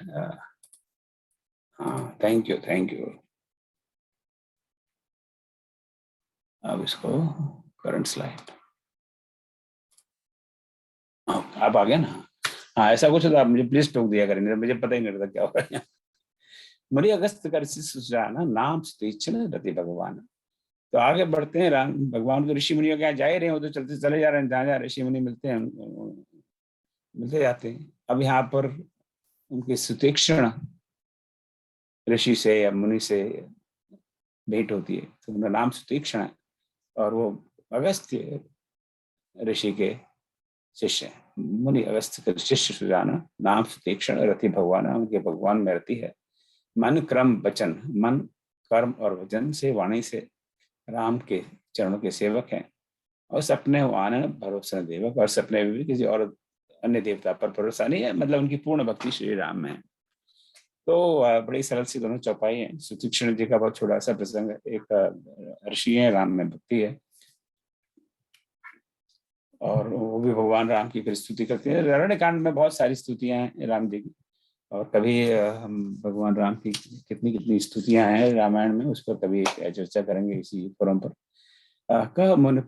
हाँ थैंक यू। अब इसको करंट स्लाइड, आप आ गया ना? हाँ ऐसा कुछ तो आप मुझे प्लीज टोक दिया करेंगे, मुझे पता ही नहीं रहता क्या हो रहा है। मुनि अगस्त कर सुजाना, नाम स्तुति रति भगवान। तो आगे बढ़ते हैं, राम भगवान को ऋषि मुनियों के यहाँ जा ही रहे हो, तो चलते चले जा रहे हैं, जहाँ जहाँ ऋषि मुनि मिलते हैं मिलते जाते हैं। अब यहाँ पर उनके सुतीक्ष्ण ऋषि से या मुनि से भेंट होती है, तो उनका नाम सुतीक्ष्ण है और वो अगस्त्य ऋषि के शिष्य है। मुनि अगस्त्य के शिष्य सुजाना, नाम सुतीक्ष्ण रति भगवान, उनके भगवान में रति है। मन क्रम वचन, मन कर्म और वचन से, वाणी से राम के चरणों के सेवक हैं, और सपने आनंद भरोसा देवक, और सपने में भी किसी और अन्य देवता पर भरोसा नहीं है, मतलब उनकी पूर्ण भक्ति श्री राम में है। तो बड़ी सरल सी दोनों चौपाई है। सुतीक्ष्ण जी का बहुत छोटा सा प्रसंग है, एक ऋषि है, राम में भक्ति है, और वो भी भगवान राम की फिर स्तुति करते हैं। अरण्य कांड में बहुत सारी स्तुतियां हैं राम जी की, और कभी हम भगवान राम की कितनी स्तुतियां हैं रामायण में, उस पर कभी चर्चा करेंगे इसी फोरम पर। कह मुनि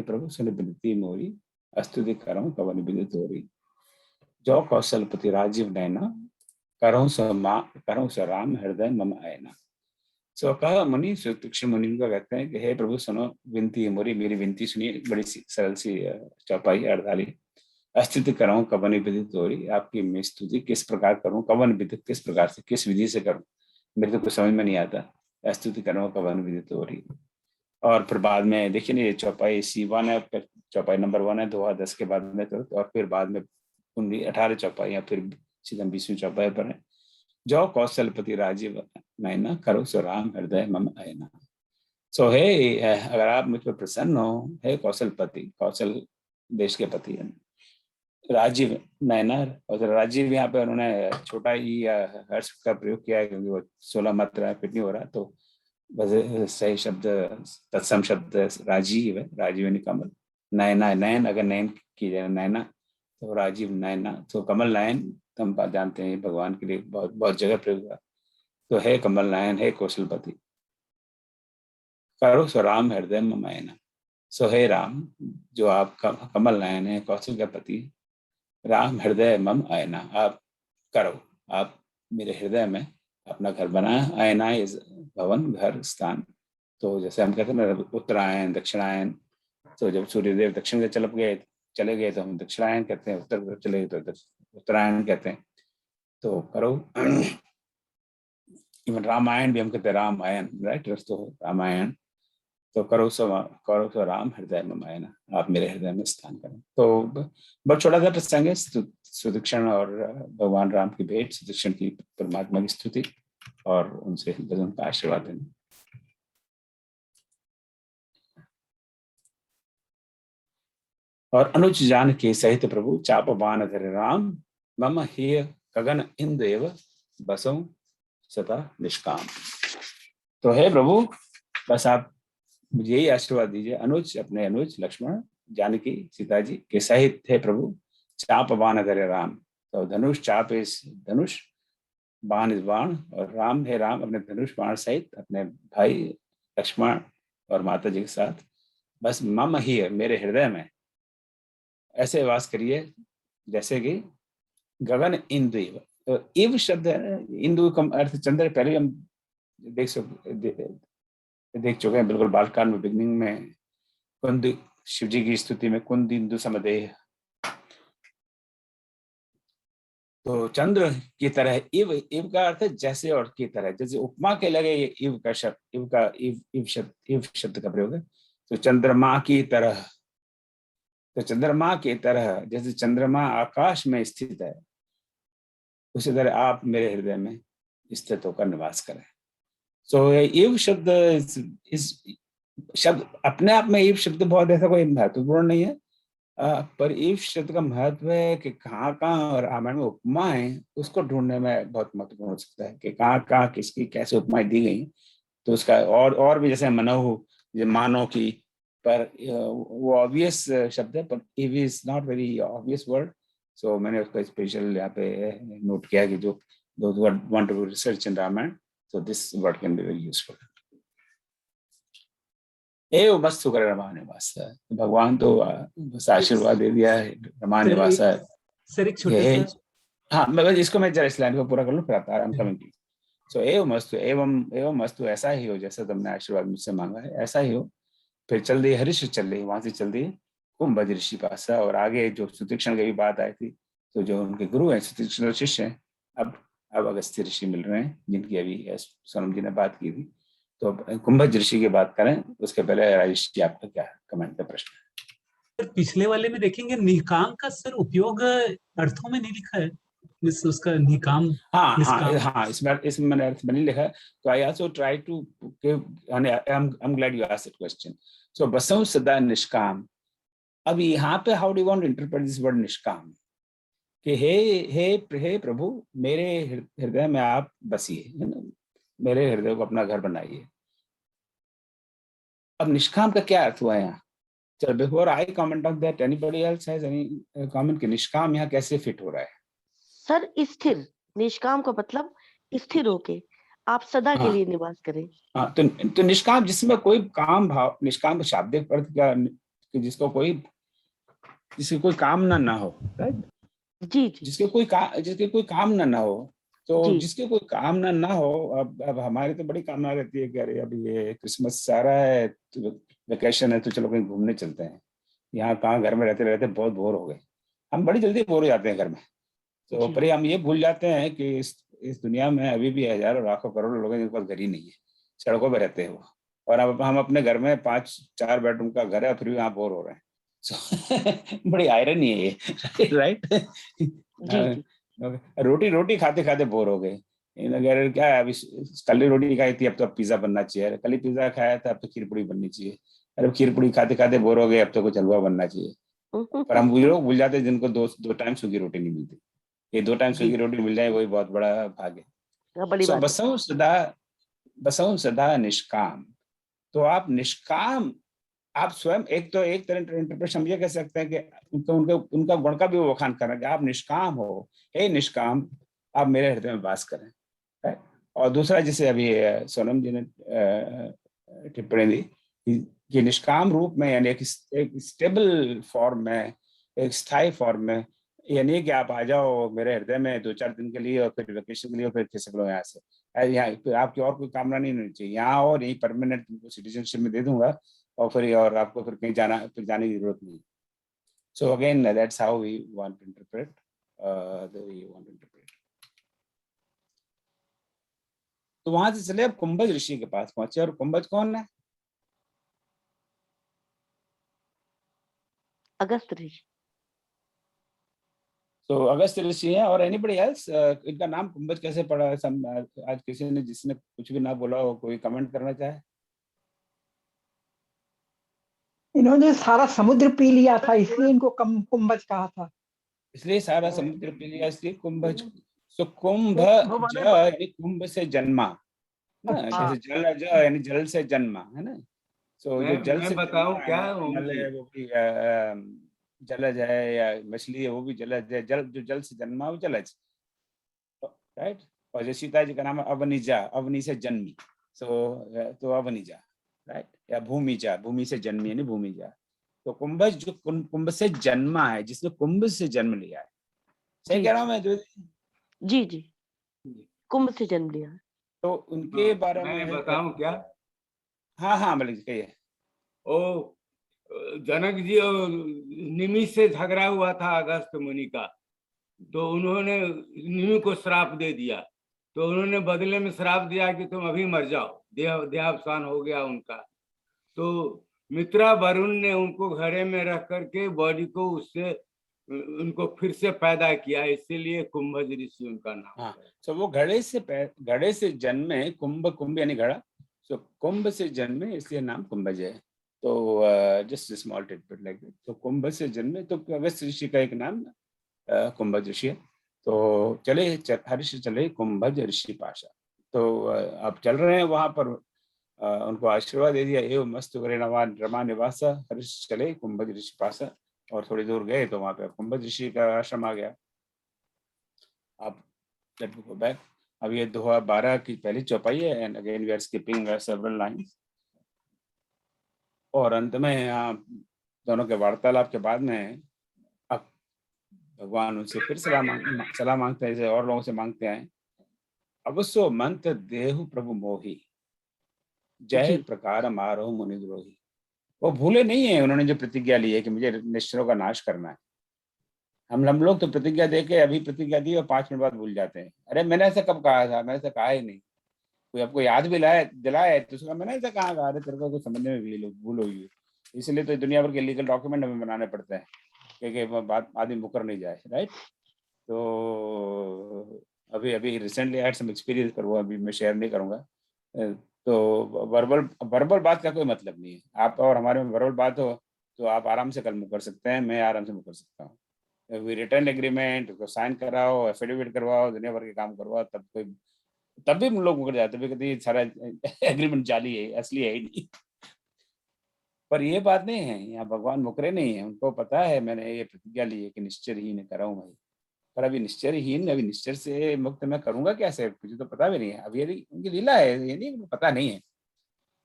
प्रभु सुन बिनती मोरी, स्तुति करऊं कवन विदित होरी। जो कौशलपति राजीव नैना, करऊं स राम हृदय मम आयना। सो कह मुनि, सुतीक्ष्ण मुनि का कहते हैं कि हे प्रभु सुनो विनती मोरी, मेरी विनती सुनिए। बड़ी सरल सी चौपाई अर्धाली। स्तुति कराऊं कवन विदित होरी, आपकी मैं स्तुति किस प्रकार करूं, कवन विदित किस प्रकार से, किस विधि से करूं, मेरे तो कुछ समझ में नहीं आता। स्तुति कराऊं कवन विदित होरी। और फिर बाद में देखिए ना, ये चौपाई C1 है, फिर चौपाई नंबर 1 है, 2-10 के बाद में, तो और फिर बाद में 18 चौपाई, फिर सीधा 20वीं चौपाई पर है। जो कौशलपति राजीव नैना, करो सो राम हृदय मम आयना। सो हे, अगर आप मुझ पर प्रसन्न हो, हे कौशलपति, कौशल देश के पति है, राजीव नैना, और राजीव यहाँ पे उन्होंने छोटा ही हर्ष का प्रयोग किया है, क्योंकि वो 16 मात्रा फिट नहीं हो रहा, तो सही शब्द तत्सम शब्द राजीव है, राजीव यानी कमल। नयना, नयन अगर नयन की जाए नैना, तो राजीव नैना, तो कमल नयन हम जानते हैं भगवान के लिए बहुत बहुत जगह प्रयोग हुआ। तो है कमल नयन, है कौशलपति, करो सो राम हृदय मम आयना। सो हे राम, जो आप कमल नयन है, कौशल का पति, राम हृदय मम आयना, आप करो, आप मेरे हृदय में अपना घर बनाया। आयना इज भवन, घर, स्थान। तो जैसे हम कहते हैं ना उत्तरायण दक्षिणायन, तो जब सूर्यदेव दक्षिण में चले गए तो हम दक्षिणायन कहते हैं, उत्तर तरफ चले गए तो उत्तरायण कहते हैं। तो करो, इवन रामायण भी हम कहते हैं रामायण, राइट, तो रामायण। तो करो सो राम हृदय में आयना, आप मेरे हृदय में स्थान करें। तो बहुत छोटा सा प्रसंग है, सुतीक्ष्ण और भगवान राम की भेंट, सुतीक्ष्ण की परमात्मा की स्तुति और उनसे भजन का आशीर्वाद देना। और अनुज जान के सहित प्रभु, चाप बाण धरे राम, मम हेय गगन इंदेव, बसों सदा निष्काम। तो हे प्रभु, बस आप मुझे यही आशीर्वाद दीजिए, अनुज, अपने अनुज लक्ष्मण, जानकी, सीता जी के सहित थे प्रभु, चाप बाण धरे राम। तो धनुष, चाप इस धनुष, बाण इस बाण, और राम है राम अपने धनुष बाण सहित अपने भाई लक्ष्मण और माता जी के साथ बस मम ही है, मेरे हृदय में ऐसे वास करिए जैसे कि गगन इंद्र इव। तो इव शब्द है, इंदु का अर्थ चंद्र, पहले हम देख चुके हैं बिल्कुल बालकांड में, बिगनिंग में कुंद शिव जी की स्तुति में कुंद इंदु समदेह, तो चंद्र की तरह इव, इव का अर्थ है जैसे और की तरह, जैसे उपमा के लगे ये इव का शब्द, इव का इव शब्द का प्रयोग है। तो चंद्रमा की तरह, तो चंद्रमा की तरह जैसे चंद्रमा आकाश में स्थित है, उसी तरह आप मेरे हृदय में स्थित होकर निवास करें। सो इव शब्द इस शब्द अपने आप में इव शब्द बहुत ऐसा कोई महत्वपूर्ण नहीं है, पर इव शब्द का महत्व है कि कहाँ कहाँ और रामायण में उपमाएं, उसको ढूंढने में बहुत महत्वपूर्ण हो सकता है कि कहाँ कहाँ किसकी कैसे उपमाएं दी गई, तो उसका और भी जैसे मनहु, मानो की, पर वो ऑब्वियस शब्द है, पर इव is not very obvious word. So मैंने उसको स्पेशल यहाँ पे नोट किया कि जो those who want to research in Ramayana, so this word can be very useful. एव मस्तु कर रमान निवास, भगवान तो बस आशीर्वाद दे दिया है, रमान निवास है। सर एक छोटा सा, हाँ मैं इसको मैं जरा इस लाइन को पूरा कर लूँ फिर आता है, कमिंग टू। सो एव मस्तु, एवं मस्तु, ऐसा ही हो जैसा तुमने आशीर्वाद मुझसे मांगा है, ऐसा ही हो। फिर चल दी हरीश, चल दी वहां से, चल दी कुंभज ऋषि पास, और आगे जो सुतीक्षण की भी बात आई थी, तो जो उनके गुरु हैं सुतीक्षण शिष्य हैं, अब अगस्त्य ऋषि मिल रहे हैं, जिनकी अभी सोनम जी ने बात की थी। तो कुंभज ऋषि की बात करें उसके पहले राजेश जी आपका क्या कमेंट का प्रश्न है? सर पिछले वाले में देखेंगे निकाम का सर उपयोग अर्थों में नहीं लिखा है, उसका निकाम, हाँ निष्काम। हाँ इसमें मैंने अर्थ में नहीं लिखा, तो I also try to I am glad you asked that question. So बसव सदा निष्काम, अब यहाँ पे how do you want to interpret this word निष्काम, कि हे प्रभु मेरे हृदय में आप बसिए, मेरे हृदय को अपना घर बनाइए। अब निष्काम का क्या अर्थ हुआ यहाँ? चलो before I comment on that, anybody else has any comment कि निष्काम यहाँ कैसे फिट हो रहा है? सर स्थिर, निष्काम का मतलब स्थिर होके आप सदा के लिए निवास करें। हाँ, तो निष्काम जिसमें कोई काम भाव, निष्काम का शाब्दिक अर्थ क्या, जिसको कोई कामना ना हो, राइट? जी जी, जिसके कोई कामना ना हो, तो जी। जिसके कोई कामना ना हो, अब हमारी तो बड़ी कामना रहती है कि अरे अभी ये क्रिसमस आ रहा है, तो वेकेशन है, तो चलो कहीं घूमने चलते हैं। यहाँ कहाँ घर में रहते रहते बहुत बोर हो गए, हम बड़ी जल्दी बोर हो जाते हैं घर में। तो पर हम ये भूल जाते हैं कि इस दुनिया में अभी भी हजारों लाखों करोड़ों लोग हैं जिनके पास घर ही नहीं है, सड़कों पर रहते हैं वो, और अब हम अपने घर में 5-4 बेडरूम का घर है, फिर भी यहाँ बोर हो रहे हैं। बड़ी आयरनी है ये, राइट? रोटी खाते खाते बोर हो गए, अगर क्या है, अभी कल रोटी खाई थी, अब तो पिज्जा बनना चाहिए, कल पिज्जा खाया था, अब तो खीर पूरी बननी चाहिए, अरे खीर पूरी खाते खाते बोर हो गए, अब तो कुछ हलवा बनना चाहिए। पर हम वो लोग भूल जाते हैं जिनको दो टाइम सूखी रोटी नहीं मिलती, ये 2 टाइम सूखी रोटी मिल जाए वही बहुत बड़ा भाग्य है। सो बसव सदा निष्काम, तो आप निष्काम, आप स्वयं एक तरह इंटरप्रेशन हम ये कह सकते हैं कि उनका गुण का भी वो बखान कर रहे हैं कि आप निष्काम हो, हे निष्काम आप मेरे हृदय में वास करें। और दूसरा जिसे अभी सोनम जी ने टिप्पणी दी कि निष्काम रूप में, यानी एक स्टेबल फॉर्म में, एक स्थायी फॉर्म में, यानी कि आप आ जाओ मेरे हृदय में 2-4 दिन के लिए और फिर वेकेशन के लिए और फिर खिसक लो यहाँ से, यहाँ आपकी और कोई कामना नहीं होनी चाहिए यहाँ, और यही परमानेंट सिटीजनशिप में दे दूंगा, और फिर आपको फिर कहीं जाने की जरूरत नहीं। So again that's how we want to interpret तो वहां से चले अब कुंभज ऋषि के पास पहुंचे, और कुंभज कौन है? अगस्त ऋषि। तो अगस्त ऋषि है, और एनीबडी एल्स इनका नाम कुंभज कैसे पड़ा? आज किसी ने जिसने कुछ भी ना बोला हो, कोई कमेंट करना चाहे? इन्होंने सारा समुद्र पी लिया था इसलिए इनको कुंभज कहा था, इसलिए सारा समुद्र पी लिया इसलिए कुंभज। सो कुंभ से जन्मा, जैसे जल यानी जल से जन्मा है ना। सो जो जल से बताऊं क्या है वो भी जलज है, या मछली है वो भी जलज है, जो जल से जन्मा वो जलज, राइट? और जो सीता जी का नाम है अवनिजा, अवनी से जन्मी, तो अवनिजा, राइट, या भूमिजा, भूमि से जन्मी यानी भूमिजा। तो कुंभज जो कुंभ से जन्मा है, जिसने कुंभ से जन्म लिया है, सही जी कह रहा हूँ मैं? जी जी, कुंभ से जन्म लिया। तो उनके बारे मैं में बताऊं क्या? हाँ हाँ मलिक जी कहिए। ओ जनक जी निमि से झगड़ा हुआ था अगस्त मुनि का, तो उन्होंने निमि को श्राप दे दिया, तो उन्होंने बदले में श्राप दिया कि तुम अभी मर जाओ, देहावसान हो गया उनका। तो मित्रा वरुण ने उनको घड़े में रख करके बॉडी को उससे उनको फिर से पैदा किया, इसीलिए कुंभज ऋषि उनका नाम। हाँ, तो वो घड़े से जन्मे, कुंभ, कुंभ यानी घड़ा, तो कुंभ से जन्मे इसलिए नाम कुंभज है। तो just small tidbit like that. तो कुंभ से जन्मे, तो अगस्त ऋषि का एक नाम कुंभज ऋषि है। तो चले हर्ष चले कुंभज ऋषि पाशा। तो आप चल रहे हैं वहां पर, उनको आशीर्वाद दे दिया, एवं मस्त करे रमा निवासा हर्ष चले कुंभज ऋषि पाशा। और थोड़ी दूर गए तो वहां पे कुंभज ऋषि का आश्रम आ गया। आप लेट मी गो बैक। अब ये दोहा 12 की पहली चौपाई है, and again we are skipping several lines. और अंत में यहाँ दोनों के वार्तालाप के बाद में अब भगवान उनसे फिर सलाह मांगते हैं, जैसे और लोगों से मांगते हैं। अवसो मंत्र देहु प्रभु मोही, जय जी प्रकार मारो मुनिद्रोही। वो भूले नहीं है उन्होंने जो प्रतिज्ञा ली है कि मुझे निश्चरों का नाश करना है। हम लोग तो प्रतिज्ञा दे के अभी प्रतिज्ञा दी और 5 मिनट बाद भूल जाते हैं। अरे मैंने ऐसा कब कहा था? मैंने ऐसा कहा ही नहीं। कोई आपको याद भी दिलाया तो उसका मैंने ऐसा कहा था? अरे तेरे को कुछ समझने में भी भूल होगी। इसलिए तो दुनिया भर के लीगल डॉक्यूमेंट हमें बनाने पड़ते हैं क्योंकि बात आदमी मुकर नहीं जाए, राइट। तो अभी recently I had some experience, पर वो अभी मैं शेयर नहीं करूंगा। तो वर्बल बात का कोई मतलब नहीं है। आप और हमारे में वर्बल बात हो तो आप आराम से कल मुकर सकते हैं, मैं आराम से मुकर सकता हूँ। रिटर्न एग्रीमेंट उसको साइन कराओ, एफिडेविट करवाओ, दुनिया भर के काम करवाओ, तब भी लोग मुकर जाते हैं, कहते सारा एग्रीमेंट जाली है, असली है ही नहीं। पर ये बात नहीं है, यहाँ भगवान मुकरे नहीं है। उनको पता है मैंने ये प्रतिज्ञा ली है कि निश्चरहीन कराऊं भाई। पर अभी निश्चर से मुक्त मैं करूंगा कैसे? मुझे तो पता भी नहीं है। अब ये उनकी लीला है, ये नहीं पता नहीं है।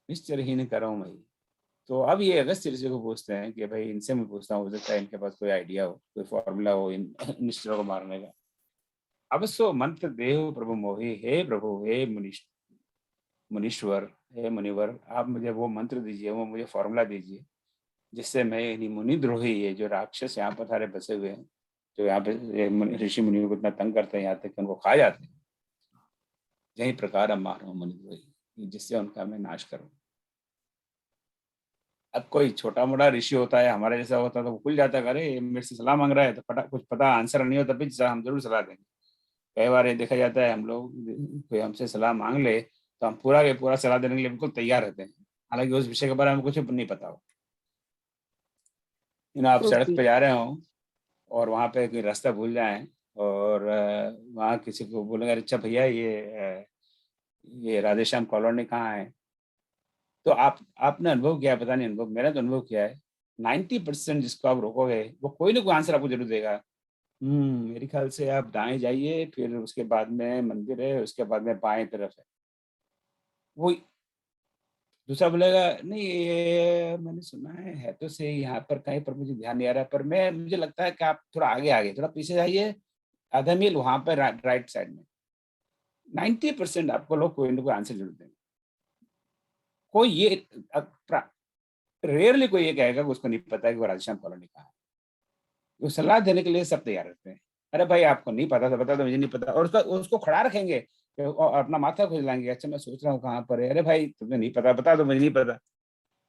निश्चरहीन कराऊं भाई। तो अब ये अगस्त ऋषि को पूछते हैं कि भाई इनसे मैं पूछता हूँ, हो सकता है इनके पास कोई आइडिया हो, कोई फॉर्मूला हो इन निश्चरों को मारने का। अब सो मंत्र देहो प्रभु मोहि, हे प्रभु, हे मुनीश्वर, हे मुनिवर, आप मुझे वो मंत्र दीजिए, वो मुझे फॉर्मूला दीजिए जिससे मैं इन्हीं मुनिद्रोही, ये जो राक्षस यहाँ पर सारे बसे हुए हैं, जो यहाँ पे ऋषि मुनियों को इतना तंग करते हैं यहाँ तक कि उनको खा जाते हैं, यही प्रकार अब मारो मुनिद्रोही, जिससे उनका मैं नाश करूं। अब कोई छोटा मोटा ऋषि होता है हमारे जैसा होता तो वो खुल जाता, अरे मेरे से सलाह मांग रहा है तो कुछ पता आंसर नहीं होता भी हम जरूर सलाह देंगे। कई बार ये देखा जाता है, हम लोग कोई हमसे सलाह मांग ले तो हम पूरा के पूरा सलाह देने के लिए बिल्कुल तैयार रहते हैं, हालांकि उस विषय के बारे में कुछ नहीं पता हो। आप सड़क पे जा रहे हो और वहाँ पे कोई रास्ता भूल जाए और वहाँ किसी को बोलेंगे, अच्छा भैया ये राधेश्याम कॉलोनी कहाँ है? तो आपने अनुभव किया, पता नहीं अनुभव, मेरा तो अनुभव किया है, 90% जिसको आप रोकोगे वो कोई ना कोई आंसर आपको जरूर देगा। मेरे ख्याल से आप दाएं जाइए, फिर उसके बाद में मंदिर है, उसके बाद में बाएं तरफ है। वो दूसरा बोलेगा नहीं ये मैंने सुना है तो सही यहाँ पर कहीं पर, मुझे ध्यान नहीं आ रहा, पर मुझे लगता है कि आप थोड़ा आगे थोड़ा पीछे जाइए, आधा मील वहां पर राइट साइड में। 90% आपको लोग कोई ना कोई आंसर जरूर देंगे। कोई ये रेयरली कोई ये कहेगा कि उसको नहीं पता है कि वो राधेश्याम कॉलोनी कहाँ है। वो सलाह देने के लिए सब तैयार रहते हैं। अरे भाई आपको नहीं पता तो बता दो, मुझे नहीं पता, और उसको खड़ा रखेंगे और अपना माथा खुजलाएंगे, अच्छा मैं सोच रहा हूँ कहाँ पर है, अरे भाई तुम्हें नहीं पता, बता दो मुझे नहीं पता।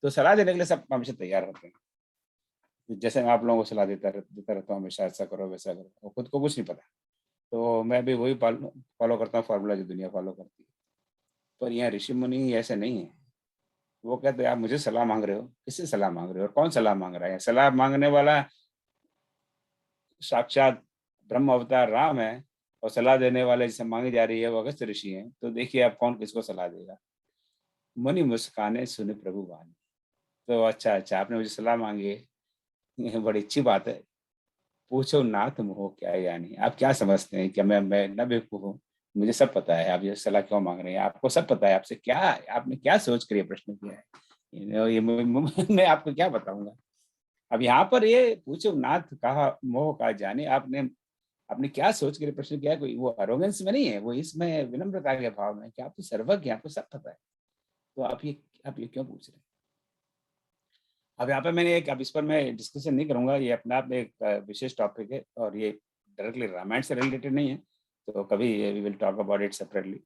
तो सलाह देने के लिए सब हमेशा तैयार रहते हैं। जैसे मैं आप लोगों को सलाह देता रहता हूँ हमेशा, ऐसा करो वैसा करो, और खुद को कुछ नहीं पता। तो मैं भी वही फॉलो करता हूँ फॉर्मूला जो दुनिया फॉलो करती है। पर यहाँ ऋषि मुनि ऐसे नहीं है। वो कहते हैं आप मुझे सलाह मांग रहे हो, किससे सलाह मांग रहे हो और कौन सलाह मांग रहा है? सलाह मांगने वाला साक्षात ब्रह्म अवतार राम है और सलाह देने वाले जिसे मांगी जा रही है वो अगस्त ऋषि हैं। तो देखिए आप कौन किसको सलाह देगा। मुनि मुस्काने सुने प्रभु वाणी। तो अच्छा आपने मुझे सलाह मांगी है, बड़ी अच्छी बात है। पूछो नाथ मोह क्या यानी, आप क्या समझते हैं? क्या मैं न बेवकूफ हूँ, मुझे सब पता है, आप ये सलाह क्यों मांग रहे हैं, आपको सब पता है, आपसे क्या, आपने क्या सोच कर ये प्रश्न किया है, ये मैं आपको क्या बताऊंगा। अब यहाँ पर ये पूछो नाथ कहा मोह का जाने, आपने क्या सोच कर प्रश्न किया है, कोई वो अरोगेंस में नहीं है, वो इसमें विनम्रता के भाव में कि आपको सर्वज्ञ, आपको सब पता है, तो आप ये क्यों पूछ रहे हैं। अब यहाँ पे मैंने अब इस पर मैं डिस्कशन नहीं करूंगा, ये अपने आप में एक विशेष टॉपिक है और ये डायरेक्टली रामायण से रिलेटेड नहीं है, तो कभी we will talk about it separately.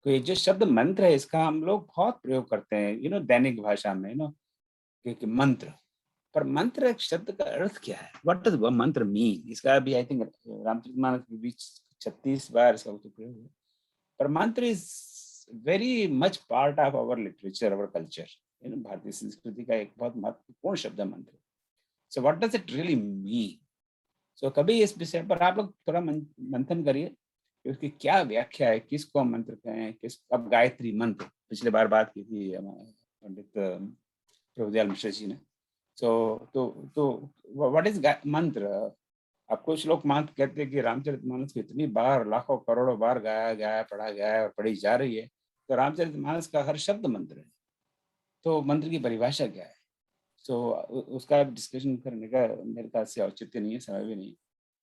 तो ये जो शब्द मंत्र है, इसका हम लोग बहुत प्रयोग करते हैं दैनिक भाषा में कि मंत्र, पर मंत्र एक शब्द का अर्थ क्या है, व्हाट डज वो मंत्र मीन, इसका भी आई थिंक रामचरितमानस के बीच 36 बार इसका प्रयोग है, पर मंत्र is very much part of our literature, our culture, भारतीय संस्कृति का एक बहुत महत्वपूर्ण शब्द है मंत्र। So what does it really mean. So कभी इस विषय पर आप लोग थोड़ा मंथन करिए कि उसकी क्या व्याख्या है, किसको हम मंत्र कहें, अब गायत्री मंत्र पिछले बार बात की थी पंडित प्रभुदयाल मिश्र जी ने। तो व्हाट इज मंत्र। अब कुछ लोग कहते हैं कि रामचरितमानस को इतनी बार, लाखों करोड़ों बार गाया गया है, पढ़ा गया है और पढ़ी जा रही है, तो रामचरितमानस का हर शब्द मंत्र है, तो मंत्र की परिभाषा क्या है। सो उसका डिस्कशन करने का मेरे पास से औचित्य नहीं है, समय भी नहीं,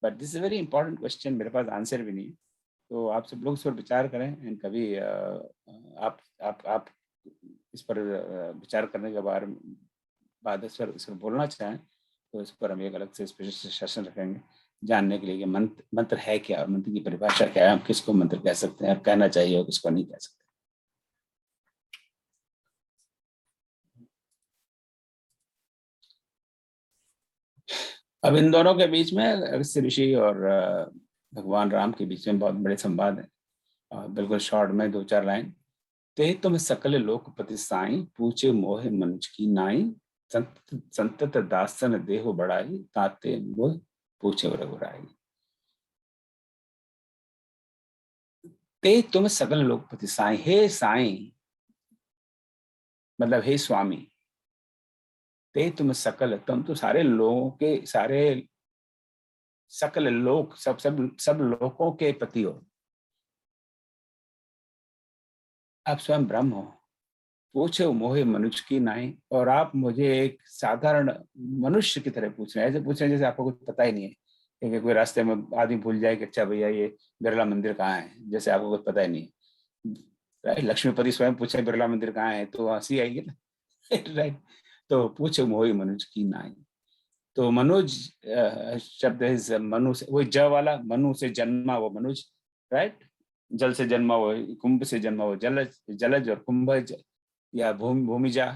but this is very important question, मेरे पास आंसर भी नहीं है, तो आप सब लोग इस पर विचार करें एंड कभी आप इस पर विचार करने के बाद इस पर बोलना चाहें तो इस पर हम एक अलग से स्पेशल सेशन रखेंगे जानने के लिए कि मंत्र है क्या और मंत्र की परिभाषा क्या है, हम किसको मंत्र कह सकते हैं, कहना चाहिए और किसको नहीं कह सकते। अब इन दोनों के बीच में अगस्त्य ऋषि और भगवान राम के बीच में बहुत बड़े संवाद है, बिल्कुल शॉर्ट में 2-4 लाइन। ते तुम सकल लोकपति साई, पूछे मोहे मनुज की नाई, संतत दासन देहो बढ़ाई, ताते मोह पूछे रघुराई। ते तुम सकल लोकपति साई, हे साई मतलब हे स्वामी, ते तुम सकल, तुम तो सारे लोगों के, सारे सकल लोक, सब लोगों के पति हो, आप स्वयं ब्रह्म हो। पूछे मोहे मनुष्य की नाई, और आप मुझे एक साधारण मनुष्य की तरह पूछ रहे हैं, ऐसे पूछ रहे हैं जैसे आपको कुछ पता ही नहीं है, क्योंकि कोई रास्ते में आदमी भूल जाए कि अच्छा भैया ये बिरला मंदिर कहाँ है, जैसे आपको कुछ पता ही नहीं है। लक्ष्मीपति स्वयं पूछे बिरला मंदिर कहाँ है तो हंसी आएगी ना। राइट। तो पूछे मोहे मनुष्य की नाई, तो मनुज शब्द है मनु से, वो ज वाला, मनु से जन्मा वो मनुज, राइट, जल से जन्मा वो, कुंभ से जन्मा वो जलज और कुंभ या भूमिजा।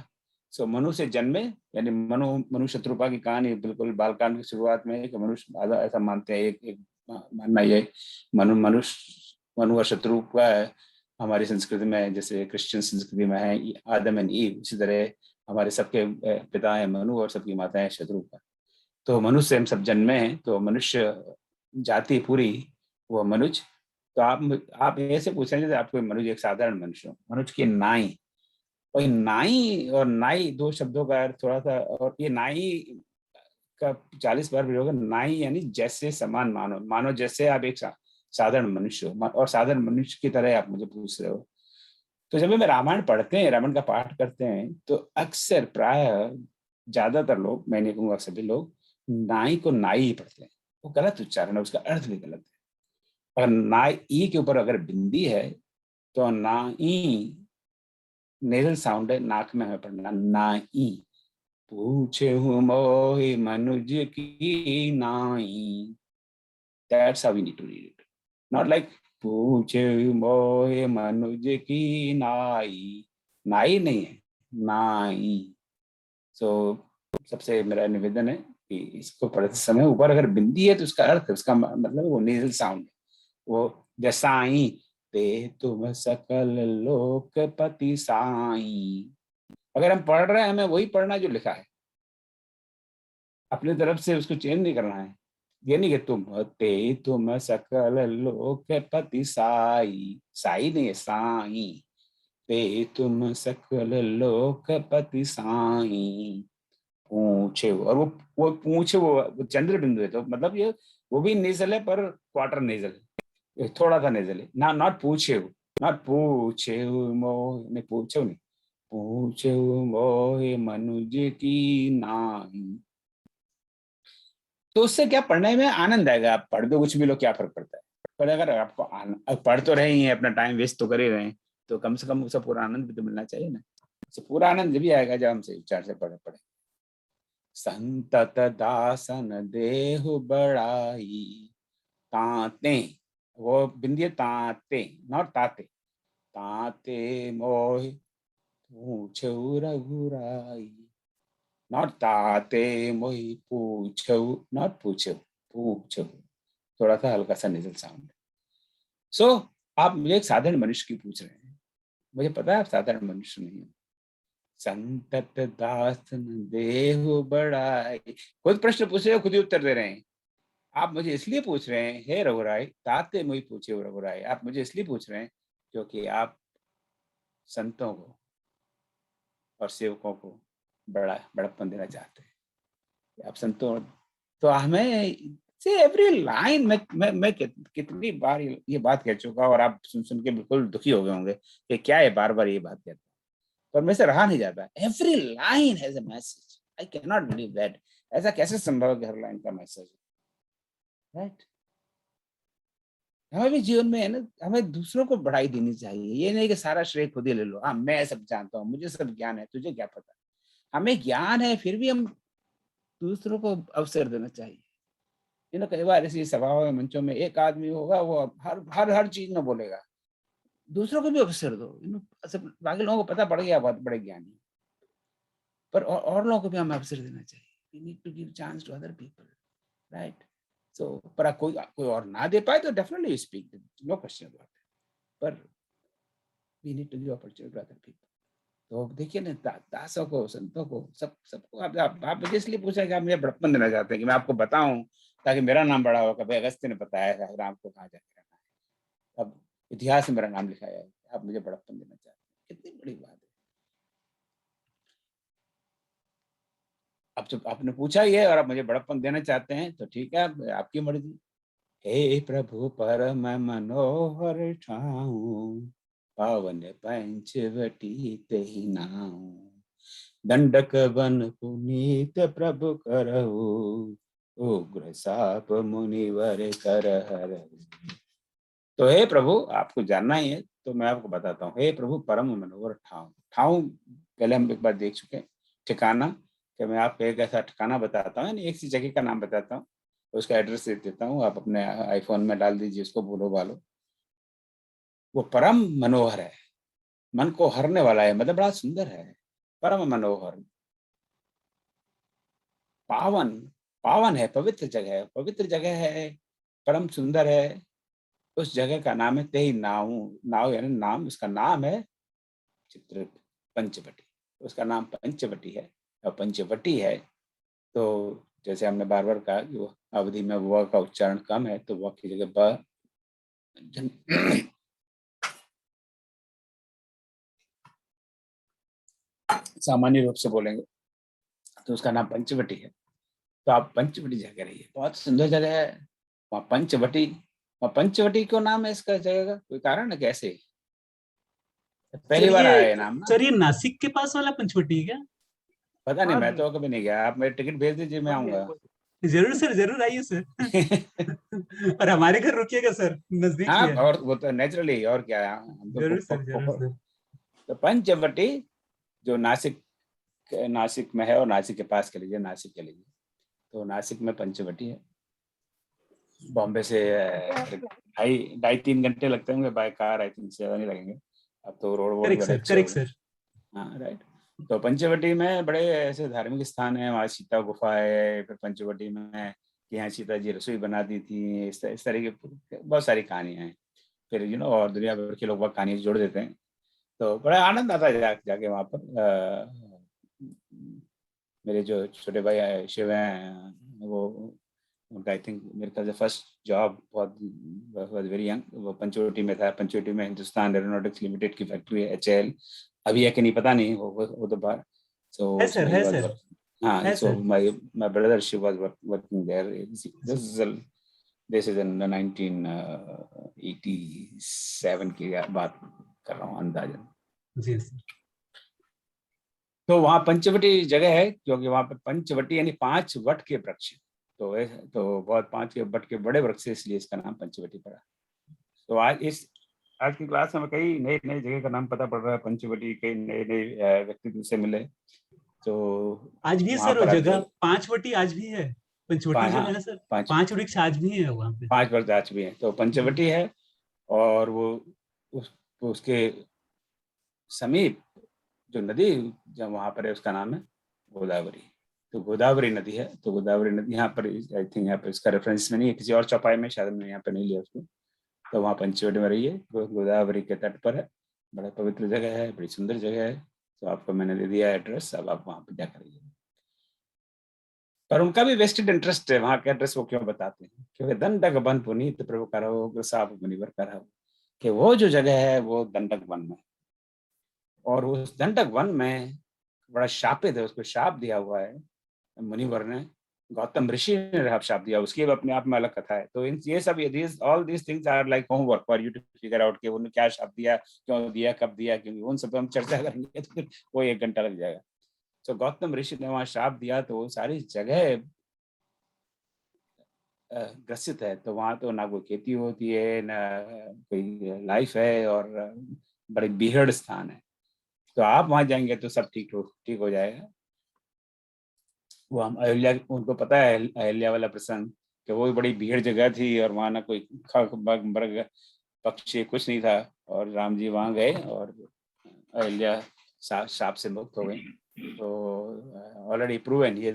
सो मनु से जन्मे, यानी मनु शत्रुपा की कहानी बिल्कुल बालकांड की शुरुआत में है कि मनुष्य ऐसा मानते हैं, एक मानना ये मनु और शत्रुपा है हमारी संस्कृति में, जैसे क्रिश्चियन संस्कृति में है आदम एंड ईव, उसी तरह हमारे सबके पिता है मनु और सबकी माता है शत्रुपा। तो मनुष्य से हम सब जन्मे हैं, तो मनुष्य जाति पूरी वो मनुज। तो आप ऐसे पूछें जैसे आपको मनुज एक साधारण मनुष्य हो, मनुज की नाई, और नाई और नाई दो शब्दों का अर्थ थोड़ा सा, और ये नाई का 40 बार प्रयोग है। नाई यानी जैसे समान, मानो जैसे आप एक साधारण मनुष्य हो, और साधारण मनुष्य की तरह आप मुझे पूछ रहे हो। तो जब मैं रामायण पढ़ते हैं, रामायण का पाठ करते हैं, तो अक्सर प्राय ज्यादातर लोग, मैं नहीं कहूँगा सभी लोग, नाई को नाई ही पढ़ते हैं। वो गलत उच्चारण है, उसका अर्थ भी गलत है। अगर नाई ई के ऊपर अगर बिंदी है तो नाई नेजल साउंड है, नाक में हमें पढ़ना नाई। पूछे मोहि मनुज की नाई, that's how we need to read it, not like पूछे मोहि मनुज की नाई, नाई नहीं है, नाई। सो सबसे मेरा निवेदन है कि इसको पढ़ते समय ऊपर अगर बिंदी है तो उसका अर्थ, उसका मतलब वो नेजल साउंड है, वो जैसाई ते तुम सकल लोकपति साई। अगर हम पढ़ रहे हैं, हमें वही पढ़ना जो लिखा है, अपनी तरफ से उसको चेंज नहीं करना है। ये नहीं कि तुम सकल लोकपति साई, साई नहीं है, साई, ते तुम सकल लोकपति साई। पूछे, और वो पूछे वो चंद्र बिंदु है, तो मतलब ये वो भी नेजल है पर क्वार्टर नेजल है, थोड़ा सा नेजली, नॉट पूछे, नॉट पूछे मोह, नहीं पूछे नहीं, पूछे मोह मनुज की नाई। तो उससे क्या पढ़ने में आनंद आएगा। आप पढ़ दो कुछ भी लो, क्या फर्क पड़ता है। पर अगर आपको अब पढ़ तो रहे ही हैं, अपना टाइम वेस्ट तो कर ही रहे हैं, तो कम से कम उसका पूरा आनंद भी तो मिलना चाहिए ना। तो पूरा आनंद भी आएगा जब हम सही विचार से पढ़े। संतत दासन देहु बड़ाई, ताते, वो बिंदी ताते, नॉट ताते, ताते मोह पूछऊ रघुराई, नॉट ताते मोहि पूछऊ, नॉट पूछऊ, पूछऊ, थोड़ा सा हल्का सा निजल साउंड। सो आप मुझे एक साधारण मनुष्य की पूछ रहे हैं, मुझे पता है आप साधारण मनुष्य नहीं हो। संतत दासन देहु बड़ाई, खुद प्रश्न पूछ रहे हो, खुद ही उत्तर दे रहे हैं। आप मुझे इसलिए पूछ रहे हैं हे रघुराई, ताते मुझे पूछे रघुराई, आप मुझे इसलिए पूछ रहे हैं क्योंकि आप संतों को और सेवकों को बड़प्पन देना चाहते हैं। आप संतों, तो हमें से एवरी लाइन मैं कितनी बार ये बात कह चुका, और आप सुन के बिल्कुल दुखी हो गए होंगे कि क्या है बार बार ये बात कहता, पर मेरे से रहा नहीं जाता। Every line has a message, I can not believe that. ऐसा कैसे संभव है कि हर लाइन का मैसेज, राइट? हमें भी जीवन में है ना, हमें दूसरों को बढ़ाई देनी चाहिए। ये नहीं कि सारा श्रेय खुद ही ले लो, हाँ मैं सब जानता हूँ, मुझे सब ज्ञान है, तुझे क्या पता। हमें ज्ञान है, फिर भी हम दूसरों को अवसर देना चाहिए। कई बार ऐसी सभाओं में, मंचों में एक आदमी होगा, वो हर चीज में बोलेगा, दूसरों को भी अवसर दो। सब बाकी लोगों को पता पड़ गया बहुत बड़े ज्ञानी, पर और लोगों को भी हमें अवसर देना चाहिए। We need to give chance to other people, right? So, पर कोई और ना दे पाए तो definitely speak, no question about it. पर we need to give opportunity to other people. तो देखिए ना, दासों को, संतों को, सबको आप मुझे इसलिए पूछा कि आप मुझे बड़प्पन देना चाहते हैं कि मैं आपको बताऊं ताकि मेरा नाम बड़ा हो। कभी अगस्त्य ने बताया है राम को कहाँ जाके रहना है, अब इतिहास में मेरा नाम लिखाया है, आप मुझे बड़प्पन देना चाहते हैं, कितनी बड़ी बात है। अब जब आपने पूछा ही है और आप मुझे बड़प्पन देना चाहते हैं तो ठीक है, आपकी मर्जी। हे प्रभु परम मनोहर ठाऊ, पावन पंचवटी तेहि नाऊ, दंडक बन पुनीत प्रभु करहु, उग्र साप मुनिवर कर हरहु। तो हे प्रभु, आपको जानना ही है तो मैं आपको बताता हूँ। हे प्रभु परम मनोहर ठाऊ, ठाऊ पहले हम एक बार देख चुके हैं, ठिकाना, कि मैं आपको एक ऐसा ठिकाना बताता हूँ, एक सी जगह का नाम बताता हूँ, उसका एड्रेस दे देता हूँ, आप अपने आईफोन में डाल दीजिए उसको, बोलो बालो। वो परम मनोहर है, मन को हरने वाला है, मतलब बड़ा सुंदर है, परम मनोहर। पावन, पावन है, पवित्र जगह है, परम सुंदर है। उस जगह का नाम है तेहि नाऊ, नाऊ यानी नाम, उसका नाम है चित्र पंचवटी, उसका नाम पंचवटी है। और पंचवटी है तो जैसे हमने बार बार कहा कि वो अवधि में व का उच्चारण कम है, तो व की जगह ब सामान्य रूप से बोलेंगे तो उसका नाम पंचवटी है। तो आप पंचवटी जाके रहिए, बहुत सुंदर जगह है वहाँ पंचवटी। वहाँ पंचवटी क्यों नाम है इसका जगह का, कोई कारण है कैसे? पहली बार आया है नाम ना? सर ये नासिक के पास वाला पंचवटी है क्या? पता नहीं, मैं तो कभी नहीं गया, आप मेरे टिकट भेज दीजिए, मैं आऊंगा। जरूर सर, जरूर आइए सर। और हमारे घर रुकिएगा सर, नजदीक हाँ, ही है। और वो तो नेचुरली, और क्या है, हम जरूर सर, तो जरूर सर। तो पंचवटी जो नासिक में है, और नासिक के पास के लीजिए, नासिक के लीजिए, तो नासिक में पंचवटी है। बॉम्बे से 2.5-3 घंटे लगते होंगे बाय कार, आई थिंक ज़्यादा नहीं लगेंगे, अब तो रोड बड़े अच्छे हो गए। सर। हाँ राइट। तो पंचवटी में बड़े ऐसे धार्मिक स्थान है, वहाँ सीता गुफा है, फिर पंचवटी में कि यहाँ सीता जी रसोई बनाती थी, इस तरह की बहुत सारी कहानियाँ हैं। फिर और दुनिया भर के लोग वह कहानी जोड़ देते हैं, तो बड़ा आनंद आता है जाके वहाँ पर। मेरे जो छोटे भाई शिव हैं, वो उनका आई थिंक मेरे ख्याल से फर्स्ट जॉब बहुत वेरी यंग, वो पंचवटी में था। पंचवटी में हिंदुस्तान एरोनॉटिक्स लिमिटेड की फैक्ट्री है, HAL, अभी है कि नहीं पता नहीं, वो तो बाहर। सो है सर। हाँ, so my brother she was working there. This is this is in 1987 की बात कर रहा हूँ अंदाजन। जी सर। तो वहाँ पंचवटी जगह है क्योंकि वहाँ पे पंचवटी यानी 5 वट के वृक्ष, तो बहुत 5 वट के बड़े वृक्ष, इसलिए इसका नाम पंचवटी पड़ा। तो आज की क्लास में कई नई नई जगह का नाम पता पड़ रहा है, पंचवटी के नए नए व्यक्ति से मिले। तो आज भी है सर वो जगह, 5 वटी आज भी है, पंचवटी जो है ना सर, 5 वृक्ष आज भी है वहाँ पे, 5 वृक्ष आज भी है। तो पंचवटी है और वो उसके समीप जो नदी जब वहाँ पर है उसका नाम है गोदावरी। तो गोदावरी नदी है, तो गोदावरी नदी यहाँ पर, आई थिंक यहाँ पर इसका रेफरेंस में नहीं है, किसी और चौपाई में शायद मैंने यहाँ पे नहीं लिया उसको। तो वहाँ पंचवटी में रही है, गोदावरी के तट पर है, बड़ा पवित्र जगह है, बड़ी सुंदर जगह है। तो आपको मैंने दे दिया एड्रेस, अब आप वहाँ पे जाकर रहिए। पर उनका भी वेस्टेड इंटरेस्ट है, वहाँ के एड्रेस वो क्यों बताते हैं, क्योंकि दंडक वन पुनीत प्रभु करो ग्रसाप मुनिवर करो, कि वो जो जगह है वो दंडक वन में, और उस दंडक वन में बड़ा शापित है, उसको शाप दिया हुआ है मुनिवर ने, गौतम ऋषि ने शाप दिया, उसकी अपने आप में अलग कथा है। तो ये सब all these things are like homework for you to figure out कि उन्होंने क्या शाप दिया, क्यों दिया, कब दिया, क्योंकि उन सब हम चर्चा करेंगे तो फिर वो 1 घंटा लग जाएगा। तो गौतम ऋषि ने वहाँ शाप दिया, तो वो सारी जगह ग्रसित है। तो वहाँ तो ना कोई खेती होती है, ना कोई लाइफ है, और बड़े बीहड़ स्थान है। तो आप वहाँ जाएंगे तो सब ठीक हो जाएगा। वो हम अहिल्या, उनको पता है अहिल्या वाला प्रसंग, कि वो बड़ी भीड़ जगह थी और वहाँ ना कोई मृग पक्षी कुछ नहीं था, और राम जी वहाँ गए और अहिल्या शाप से मुक्त हो गई। तो ऑलरेडी प्रूवन, ये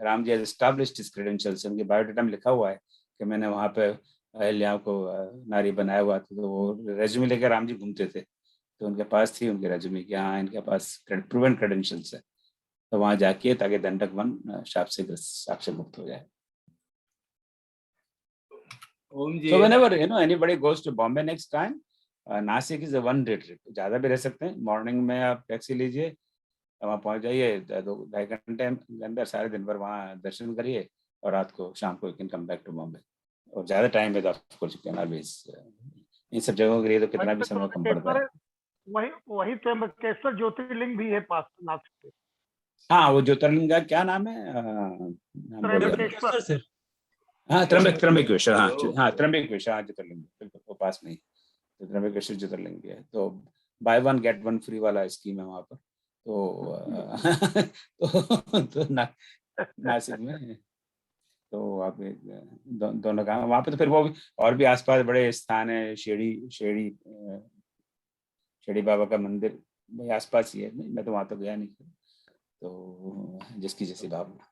Ram ji established his credentials, उनके बायोडाटा में लिखा हुआ है कि मैंने वहाँ पे अहिल्या को नारी बनाया हुआ था। तो वो रेज्यूमे लेकर राम जी घूमते थे, तो उनके पास थी उनके रेज्यूमे कि हाँ इनके पास प्रूवन क्रेडेंशियल्स है। तो वहाँ जाके ताकि दंडक वन शाप से मुक्त हो जाए। So whenever anybody goes to Bombay next time, Nashik is 1 day trip, ज्यादा भी रह सकते हैं। मॉर्निंग में आप टैक्सी लीजिए, वहाँ पहुँच जाइए, 2-2.5 घंटे के अंदर सारे दिन भर वहाँ दर्शन करिए, और रात को शाम को you can come back to Bombay. और ज्यादा टाइम है तो of course you can always, इन सब जगहों के लिए तो कितना भी समय कम पड़ता है। वही त्र्यंबकेश्वर ज्योतिर्लिंग भी है पास नासिक से। हाँ, वो ज्योतिर्लिंग का क्या नाम है? त्र्यंबकेश्वर सर। हाँ, त्र्यंबकेश्वर, हाँ त्र्यंबकेश्वर, हाँ ज्योतिर्लिंग, बिल्कुल वो पास में ही, तो त्र्यंबकेश्वर ज्योतिर्लिंग है। तो बाय 1 get 1 फ्री वाला स्कीम है वहाँ पर। तो नासिक में तो आप दोनों काम वहाँ पे। तो फिर वो भी और भी आसपास बड़े स्थान है, शेड़ी बाबा का मंदिर वही आसपास ही है, मैं तो वहाँ तो गया नहीं। तो जिसकी जैसी भावना।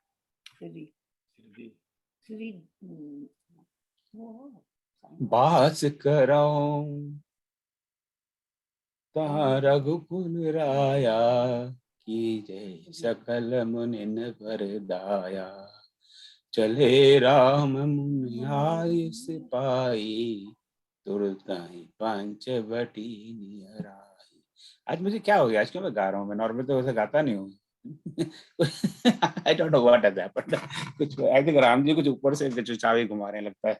बास कराऊं ता रघुकुल राया, की जय सकल मुनिन वरदाया, चले राम मुनि आय सिपाही, तुरताई पंचवटी नियराई। आज मुझे क्या हो गया, आज क्यों मैं गा रहा हूँ? मैं नॉर्मल तो वैसे गाता नहीं हूँ। I don't know what has happened. कुछ I think राम जी कुछ ऊपर से कुछ चाबी घुमा रहे लगता है।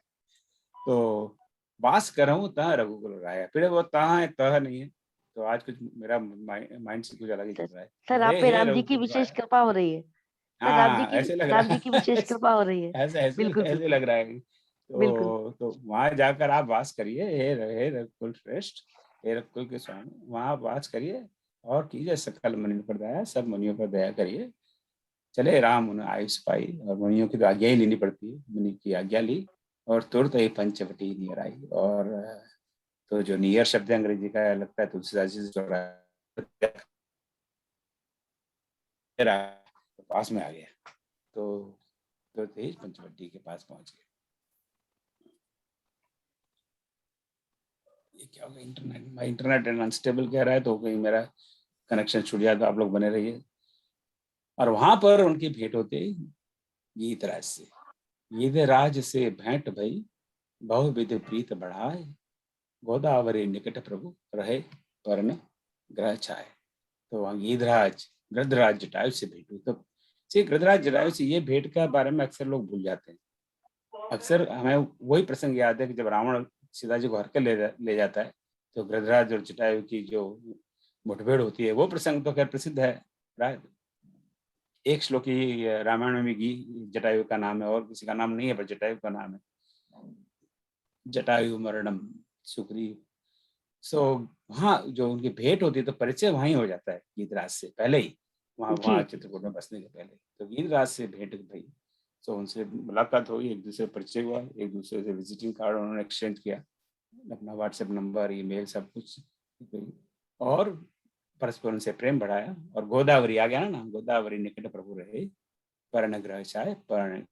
तो बास कराऊं ता रघुकुल राया, फिर वो ता है तह नहीं है, तो आज कुछ मेरा माइंड से कुछ अलग ही चल रहा है। सर आप पे राम जी की विशेष कृपा हो रही है। हाँ, ऐसे लग रहा है, राम जी की विशेष कृपा हो रही है। ऐसे लग रहा है। तो वहां जाकर आप वास करिए, हे रघुकुल श्रेष्ठ, हे रघुकुल के स्वामी, वहां वास करिए और कीजिए सकल मुनि पर दया, सब मुनियों पर दया करिए। चले राम मुनि आयुष पाई, और मुनियों की तो आज्ञा ही लेनी पड़ती है, मुनि की आज्ञा ली और तुरंत ही पंचवटी नियर आई। और तो जो नियर शब्द अंग्रेजी का लगता है तुलसीदास जी से पास में आ गया, तो तेज पंचवटी के पास पहुंच गए। ये क्या होगा, इंटरनेट अनस्टेबल कह रहा है, तो कहीं मेरा कनेक्शन छूट जाए तो आप लोग बने रहिए। और वहां पर उनकी भेंट होती है गीतराज से। गीतराज से भेंट भई, बहुविध प्रीत बढ़ाए, गोदावरी निकट प्रभु रहे वरन ग्रह छाए। तो वहाँ गृधराज जटायु से भेंट हुई। तो गृधराज जटायु से ये भेंट के बारे में अक्सर लोग भूल जाते हैं। अक्सर हमें वही प्रसंग याद है कि जब रावण सीता जी को हर के ले जाता है तो गृधराज और जटायु की जो मुठभेड़ होती है वो प्रसंग तो खैर प्रसिद्ध है। एक श्लोक ही रामायण में भी जटायु का नाम है, और किसी का नाम नहीं है, पर जटायु का नाम है, जटायु मरणम सुग्रीव। सो वहाँ जो उनकी भेंट होती है तो परिचय वहीं हो जाता है गीतराज से पहले ही, वहाँ चित्रकूट में बसने के पहले तो गीतराज से भेंट भई। सो उनसे मुलाकात हुई, एक दूसरे परिचय हुआ, एक दूसरे से विजिटिंग कार्ड उन्होंने एक्सचेंज किया, अपना व्हाट्सएप नंबर, ईमेल सब कुछ, और परस्पर उनसे प्रेम बढ़ाया। और गोदावरी आ गया ना नाम, गोदावरी निकट प्रभु रहे पर्ण ग्रह चाहे पर्ण।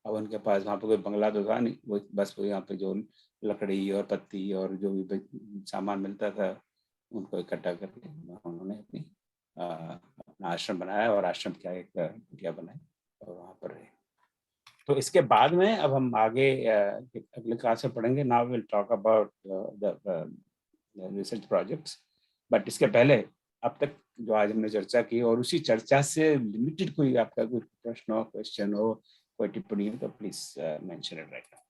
अब उनके पास वहाँ पे कोई बंगला तो था नहीं, वो बस वो यहाँ पे जो लकड़ी और पत्ती और जो भी सामान मिलता था उनको इकट्ठा करके उन्होंने अपना आश्रम बनाया, और आश्रम क्या एक कुटिया बनाई और वहाँ पर रहे। तो इसके बाद में अब हम आगे अगले क्लास में पढ़ेंगे। Now will talk about the research projects, but इसके पहले अब तक जो आज हमने चर्चा की और उसी चर्चा से लिमिटेड कोई आपका कोई प्रश्न हो, क्वेश्चन हो, कोई टिप्पणी हो तो please mention it right now.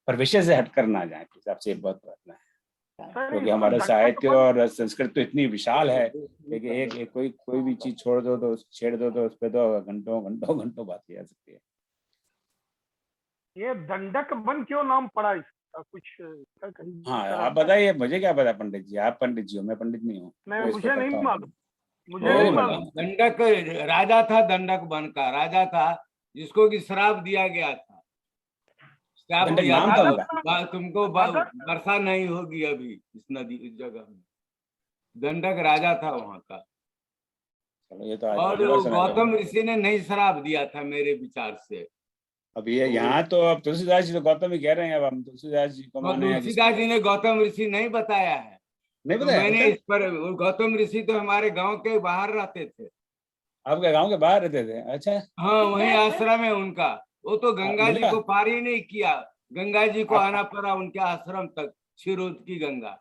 पर विषय से हट कर ना जाए प्लीज, आपसे बहुत प्रार्थना है, क्योंकि हमारा साहित्य और संस्कृत तो इतनी विशाल है कि एक कोई भी चीज छोड़ दो तो छेड़ दो तो उस पर तो घंटों बात की जा सकती है। ये दंडक वन क्यों नाम पड़ा इसका, कुछ हाँ आप बताइए, मुझे क्या पता पंडित जी, आप पंडित जी हो, मैं पंडित नहीं हूँ। मुझे नहीं मालूम, मुझे नहीं मालूम। दंडक राजा था, दंडक वन का राजा था जिसको कि श्राप दिया गया था, श्राप दिया था तुमको वर्षा नहीं होगी अभी इस नदी इस जगह में। दंडक राजा था वहाँ का, ये तो और गौतम ऋषि ने नहीं श्राप दिया था मेरे विचार से। अब ये यहाँ तो अब तुलसीदास जी तो गौतम ही कह रहे हैं, अब हम तुलसीदास जी को माने हैं। तुलसीदास जी ने गौतम ऋषि नहीं बताया है, नहीं बताया। तो मैंने इस पर, गौतम ऋषि तो हमारे गांव के बाहर रहते थे। आपके गांव के बाहर रहते थे? अच्छा हाँ, वही आश्रम है उनका। वो तो गंगा जी को पार ही नहीं किया, गंगा जी को आना पड़ा उनके आश्रम तक, क्षीरोद की गंगा।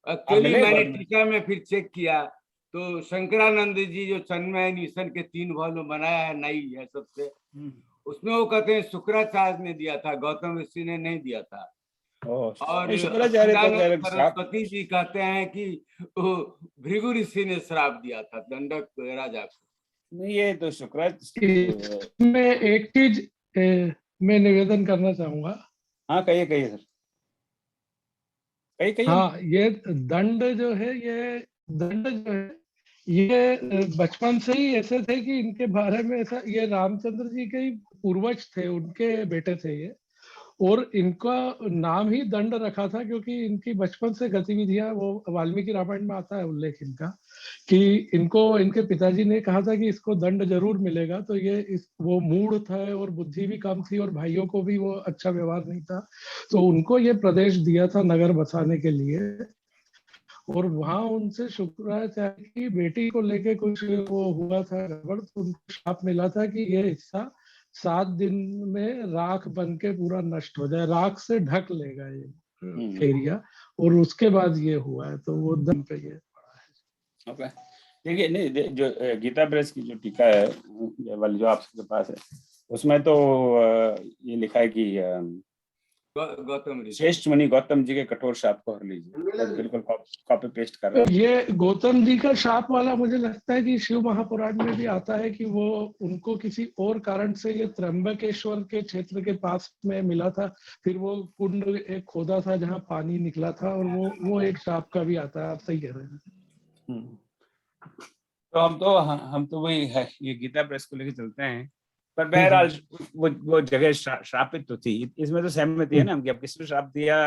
एक्चुअली मैंने टीका में फिर चेक किया तो शंकरानंद जी जो चन्मय निशन के 3 वॉल्यूम बनाया है, नई है सबसे, उसमें वो कहते हैं शुक्राचार्य ने दिया था, गौतम ऋषि ने नहीं दिया था। और सरस्वती जी कहते हैं कि भृगु ऋषि ने श्राप दिया था दंडक राजा को। नहीं, ये तो शुक्राचार्य में एक चीज मैं निवेदन करना चाहूंगा। हाँ कहिए सर, कहिए। हाँ, ये दंड जो है, ये बचपन से ही ऐसे थे कि इनके बारे में ऐसा, ये रामचंद्र जी के ही पूर्वज थे, उनके बेटे थे ये, और इनका नाम ही दंड रखा था क्योंकि इनकी बचपन से गतिविधियां, वो वाल्मीकि रामायण में आता है उल्लेख इनका, कि इनको इनके पिताजी ने कहा था कि इसको दंड जरूर मिलेगा। तो ये वो मूढ़ था और बुद्धि भी कम थी और भाइयों को भी वो अच्छा व्यवहार नहीं था, तो उनको ये प्रदेश दिया था नगर बसाने के लिए। और वहां उनसे शुक्राचार्य की बेटी को लेके कुछ वो हुआ था गड़बड़, तो उनको श्राप मिला था कि ये हिस्सा 7 दिन में राख बन के पूरा नष्ट हो जाए, राख से ढक लेगा ये एरिया, और उसके बाद ये हुआ है। तो वो दम पे ये पड़ा है। देखिए, नहीं जो गीता प्रेस की जो टीका है वाली जो आपके पास है, उसमें तो ये लिखा है कि गौतम श्रेष्ठ मुनि गौतम जी के कठोर शाप को हर लीजिए, बिल्कुल कॉपी पेस्ट कर रहा है। ये गौतम जी का शाप वाला मुझे लगता है कि शिव महापुराण में भी आता है कि वो उनको किसी और कारण से ये त्र्यंबकेश्वर के क्षेत्र के पास में मिला था, फिर वो कुंड एक खोदा था जहाँ पानी निकला था, और वो एक शाप का भी आता है। आप सही कह रहे हैं। तो हम तो वही है, ये गीता प्रेस को लेकर चलते हैं, पर बहरहाल वो जगह श्रापित तो थी, इसमें तो सहमति है ना हम कि अब किसने श्राप दिया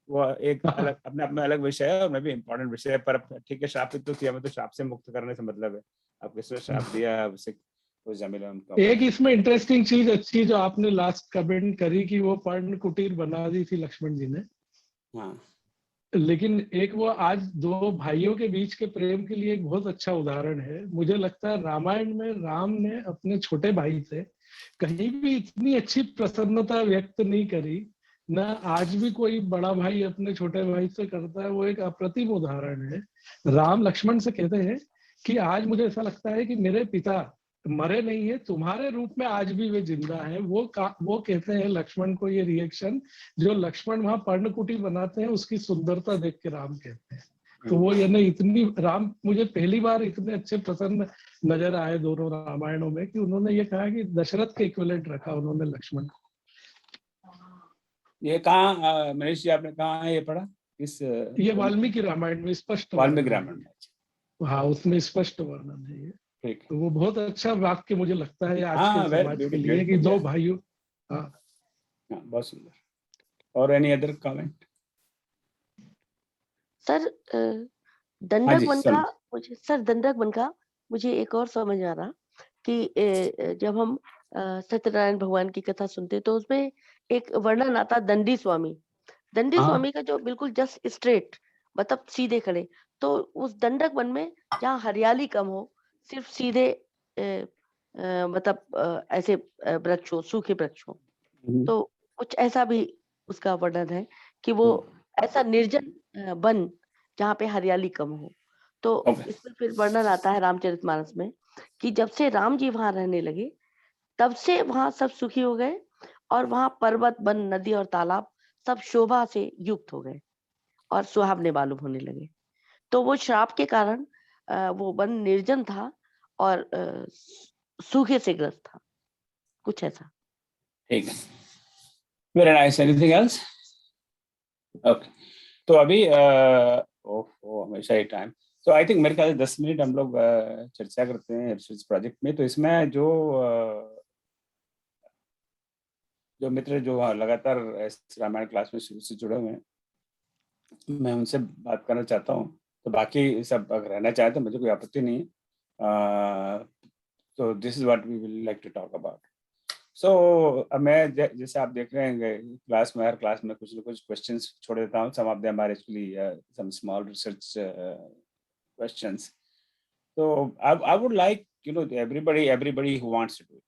वो एक अलग अपने आप में अलग विषय है और मैं भी इम्पोर्टेंट विषय है, पर ठीक है श्रापित तो थी, हमें तो श्राप से मुक्त करने से मतलब है। अब किसने श्राप दिया उसे उस जमीन में एक इसमें इंटरेस्टिंग चीज अच्छी जो आपने लास्ट कमेंट करी कि वो पर्ण कुटीर बना दी थी लक्ष्मण जी ने। हाँ, लेकिन एक वो आज 2 भाइयों के बीच के प्रेम के लिए एक बहुत अच्छा उदाहरण है। मुझे लगता है रामायण में राम ने अपने छोटे भाई से कहीं भी इतनी अच्छी प्रसन्नता व्यक्त नहीं करी, ना आज भी कोई बड़ा भाई अपने छोटे भाई से करता है। वो एक अप्रतिम उदाहरण है। राम लक्ष्मण से कहते हैं कि आज मुझे ऐसा लगता है कि मेरे पिता मरे नहीं है, तुम्हारे रूप में आज भी वे जिंदा है। वो कहते हैं लक्ष्मण को ये रिएक्शन, जो लक्ष्मण वहां पर्णकुटी बनाते हैं उसकी सुंदरता देख के राम कहते हैं। तो वो यानी इतनी राम मुझे पहली बार इतने अच्छे प्रसन्न नजर आए दोनों रामायणों में कि उन्होंने ये कहा कि दशरथ के इक्विवेलेंट रखा उन्होंने लक्ष्मण को। ये कहाँ मनीष जी आपने कहा है ये पढ़ा? इस ये वाल्मीकि रामायण में स्पष्ट, वाल्मीकि रामायण में, हाँ उसमें स्पष्ट वर्णन है ये। ठीक, तो वो बहुत अच्छा वाक्य मुझे लगता है आज के समाज के लिए कि दो भाइयों। हाँ बहुत सुंदर। और एनी अदर कमेंट? सर दंडक वन का मुझे एक और समझ आ रहा कि जब हम सत्यनारायण भगवान की कथा सुनते तो उसमें एक वर्णन आता दंडी स्वामी का जो बिल्कुल जस्ट स्ट्रेट, मतलब सीधे खड़े। तो उस दंडक वन में जहाँ हरियाली कम हो, सिर्फ सीधे मतलब ऐसे वृक्ष हो, सूखे वृक्ष हो, तो कुछ ऐसा भी उसका वर्णन है कि वो ऐसा निर्जन वन जहाँ पे हरियाली कम हो। तो इसमें फिर वर्णन आता है रामचरितमानस में कि जब से राम जी वहां रहने लगे तब से वहां सब सुखी हो गए और वहां पर्वत, वन, नदी और तालाब सब शोभा से युक्त हो गए और सुहावने मालूम होने लगे। तो वो श्राप के कारण वो वन निर्जन था और सूखे से ग्रस्त था, कुछ ऐसा। ठीक है, very nice. Anything else? Okay, तो अभी हमेशा ही टाइम, तो आई थिंक मेरे ख्याल से 10 मिनट हम लोग चर्चा करते हैं रिसर्च प्रोजेक्ट में। तो इसमें जो मित्र जो लगातार रामायण क्लास में शुरू से जुड़े हुए हैं, मैं उनसे बात करना चाहता हूँ। तो बाकी सब अगर रहना चाहे तो मुझे कोई आपत्ति नहीं है। तो this is what we will like to talk about. So मैं जैसे आप देख रहे हैं क्लास में, हर क्लास में कुछ न कुछ क्वेश्चंस छोड़ देता हूँ। Some of them are actually some small research questions. So I would like, everybody who wants to do it,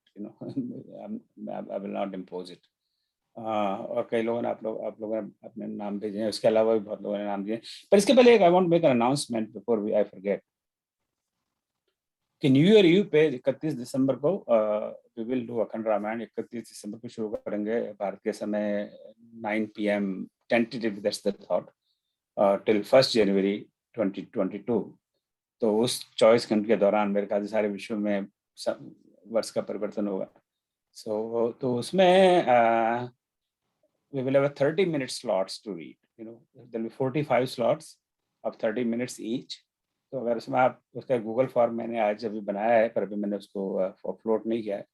I will not impose it. और कई लोगों ने आप लोगों ने अपने नाम भेजे हैं, उसके अलावा भी बहुत लोगों ने नाम दिए। पर इसके पहले I want make an announcement before I forget कि न्यू ईयर ईव पे 31 दिसंबर को वी विल डू अखंड रामायण। 31 दिसंबर को शुरू करेंगे भारतीय समय 9 PM tentative, that's the thought, till 1 जनवरी 2022। तो उस 24 घंटे के दौरान मेरे ख्याल से सारे विश्व में वर्ष का परिवर्तन होगा। तो उसमें we will have a 30-minute slots to read. There will be 45 slots of 30 minutes each. तो अगर उसमें आप उसका गूगल फॉर्म मैंने आज अभी बनाया है, पर अभी मैंने उसको अपलोड नहीं किया है।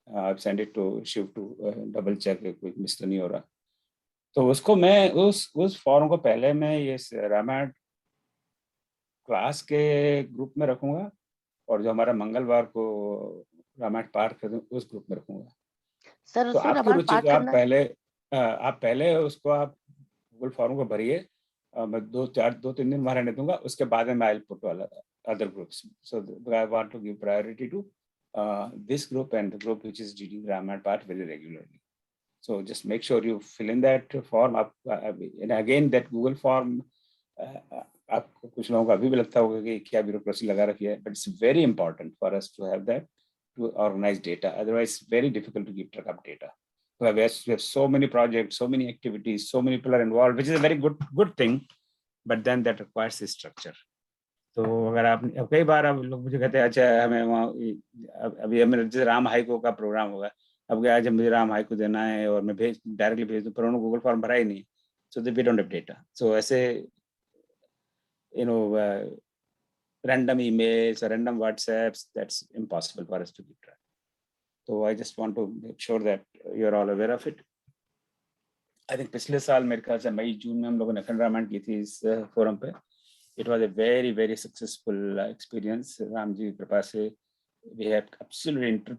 I've sent it to Shiv to double check कोई मिस तो नहीं हो रहा। तो उसको मैं उस फॉर्म को पहले मैं ये रामायण क्लास के ग्रुप में रखूंगा और जो हमारा मंगलवार को रामायण पाठ करते हैं उस ग्रुप में रखूंगा। सर तो आपकी रुचि को आप पहले उसको आप गूगल फॉर्म को भरिए। मैं 2-3 दिन वहाँ रहने दूंगा, उसके बाद में आई पुट वाला other groups. So I want to give priority to this group and the group which is reading Ramayana part very regularly. So just make sure you fill in that form up, and again that Google form आपको कुछ लोगों को अभी भी लगता होगा कि क्या ब्यूरोक्रेसी लगा रखी है, but it's very important for us to have that to organize data. Otherwise, very difficult to keep track of data. We have so many projects, so many activities, so many people are involved, which is a very good thing, but then that requires a structure. तो अगर आप कई बार अब लोग मुझे कहते हैं अच्छा हमें वहाँ अभी हमें जैसे राम हाइको का प्रोग्राम होगा, अब क्या आज मुझे राम हाइको देना है और मैं डायरेक्टली भेज दूँ, पर उन्होंने गूगल फॉर्म भरा ही नहीं। So we don't have data. So ऐसे random emails or random WhatsApps, that's impossible for us to keep track. So I just want to make sure that you're all aware of it. I think पिछले साल मेरे ख्याल से मई जून में हम लोगों ने अखंड रामायण की थी इस फोरम पे। It was a very successful experience. Ram ji की कृपा से we had absolutely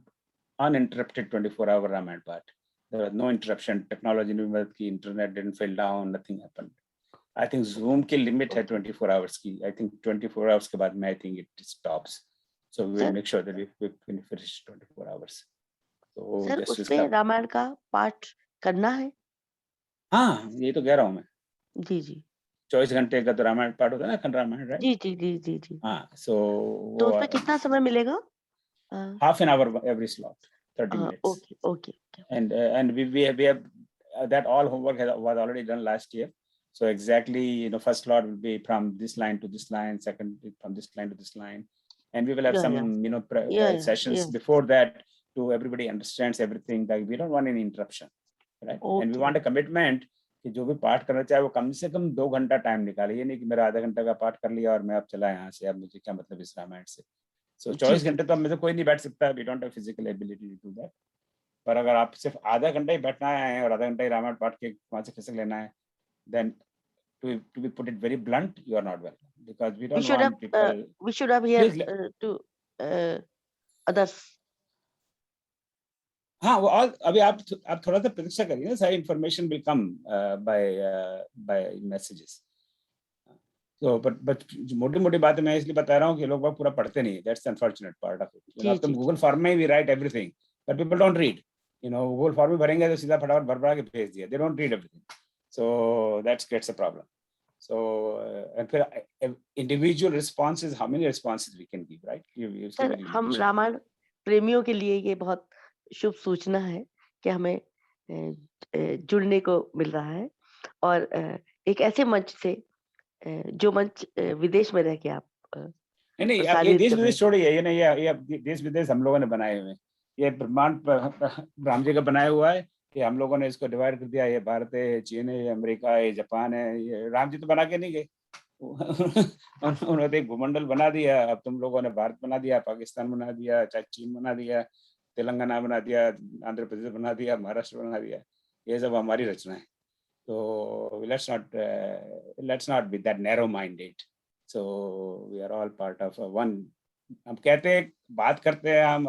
uninterrupted 24-hour Ramayana part. There was no interruption. Technology ने मदद की, internet didn't fall down, nothing happened. I think Zoom की limit है 24 hours की. I think 24 hours के बाद में I think it stops. So we will make sure that we finish 24 hours. तो सर उसमें रामायण का पाठ करना है? हाँ, ये तो कह रहा हूँ मैं। जी 24 घंटे का तो रामायण पाठ होता है ना, अखंड रामायण, राइट? जी। हाँ, तो उसमें कितना समय मिलेगा? half an hour every slot, 30 minutes. Okay. And we have that all homework was already done last year. So exactly, first slot will be from this line to this line, second from this line to this line, and we will have some sessions before that to everybody understands everything. That we don't want any interruption, right? And we want a commitment कि जो भी पाठ करना चाहे वो कम से कम 2 घंटा time निकाले, ये नहीं कि मेरा आधा घंटा का पाठ कर लिया और मैं अब चला यहाँ से, अब मुझे क्या मतलब इस रामायण से। सो 24 घंटे तो अब में से कोई नहीं बैठ सकता, we don't have physical ability to do that. पर अगर आप सिर्फ आधा घंटा ही बैठना है और आधा घंटा ही रामायण पाठ के वहां से खिसक लेना है, then to be put it very blunt, you are not welcome, because we don't want people. We should have here to others. हाँ, वो all अभी आप थोड़ा सा प्रतीक्षा करिए ना, सारी information will come by messages. So but मोटी बातें मैं इसलिए बता रहा हूँ कि लोग बाग पूरा पढ़ते नहीं, that's the unfortunate part of it. आप तुम Google form में भी write everything, but people don't read. Google form में भरेंगे तो सीधा फटाफट भर के भेज दिया, they don't read everything. So that gets a problem. So individual responses, how many responses we can give, right? Sir, हम रामायण प्रेमियों के लिए ये बहुत शुभ सूचना है कि हमें जुड़ने को मिल रहा है, और एक ऐसे मंच से जो मंच विदेश में रह के आप नहीं ये देश विदेश छोड़िए, ये देश विदेश हम लोगों ने बनाए हुए हैं। ये ब्रह्मांड राम जी का बनाया हुआ है कि हम लोगों ने इसको डिवाइड कर दिया, ये भारत है, ये चीन है, ये अमेरिका है, ये जापान है। ये राम जी तो बना के नहीं गए, उन्होंने एक भूमंडल बना दिया। अब तुम लोगों ने भारत बना दिया, पाकिस्तान बना दिया, चाहे चीन बना दिया, तेलंगाना बना दिया, आंध्र प्रदेश बना दिया, महाराष्ट्र बना दिया। ये सब हमारी रचना है। तो let's not be that narrow minded. So we are all part of one. हम कहते हैं, बात करते हैं हम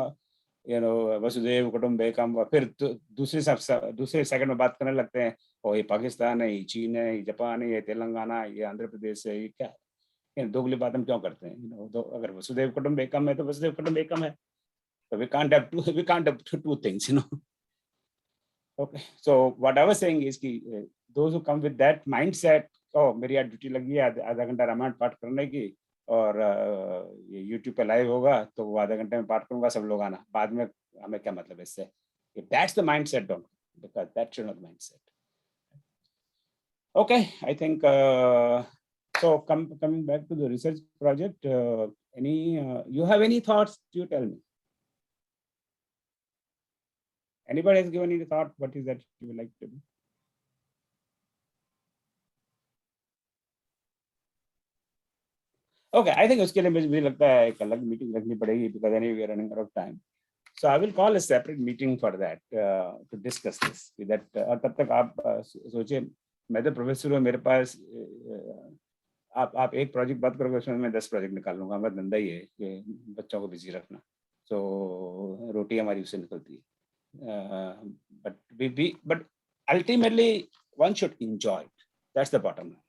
वसुदेव कुटुंबकम, फिर दूसरे सेकंड में बात करने लगते हैं, और ये पाकिस्तान है, ये चीन है, ये जापान है, ये तेलंगाना, ये आंध्र प्रदेश है, ये क्या है? दोगली बात हम क्यों करते हैं? तो अगर वसुदेव कुटुंबकम है तो वसुदेव कुटुंबकम है। So we can't have two things, Okay. So what I was saying is कि those who come with that mindset, मेरी आज ड्यूटी लगी है आधा घंटा रामायण पाठ करने की, और ये YouTube पे लाइव होगा तो वो आधा घंटे में पाठ करूंगा, सब लोग आना, बाद में हमें क्या मतलब इससे? If that's the mindset, don't, because that's not the mindset. Okay, I think so. Coming back to the research project, you have any thoughts? You tell me. Anybody has given any thought? What is that you would like to do? Okay, I think उसके लिए मुझे लगता है एक अलग meeting रखनी पड़ेगी, because anyway we are running out of time. So I will call a separate meeting for that to discuss this. That और तब तक आप सोचिए, मैं तो प्रोफेसर हूँ, मेरे पास आप एक प्रोजेक्ट बात करोगे, उसमें मैं 10 प्रोजेक्ट निकाल लूंगा। हमारा धंधा ही है कि बच्चों को बिजी रखना, so रोटी हमारी उससे निकलती है। But ultimately one should enjoy it. That's the bottom line.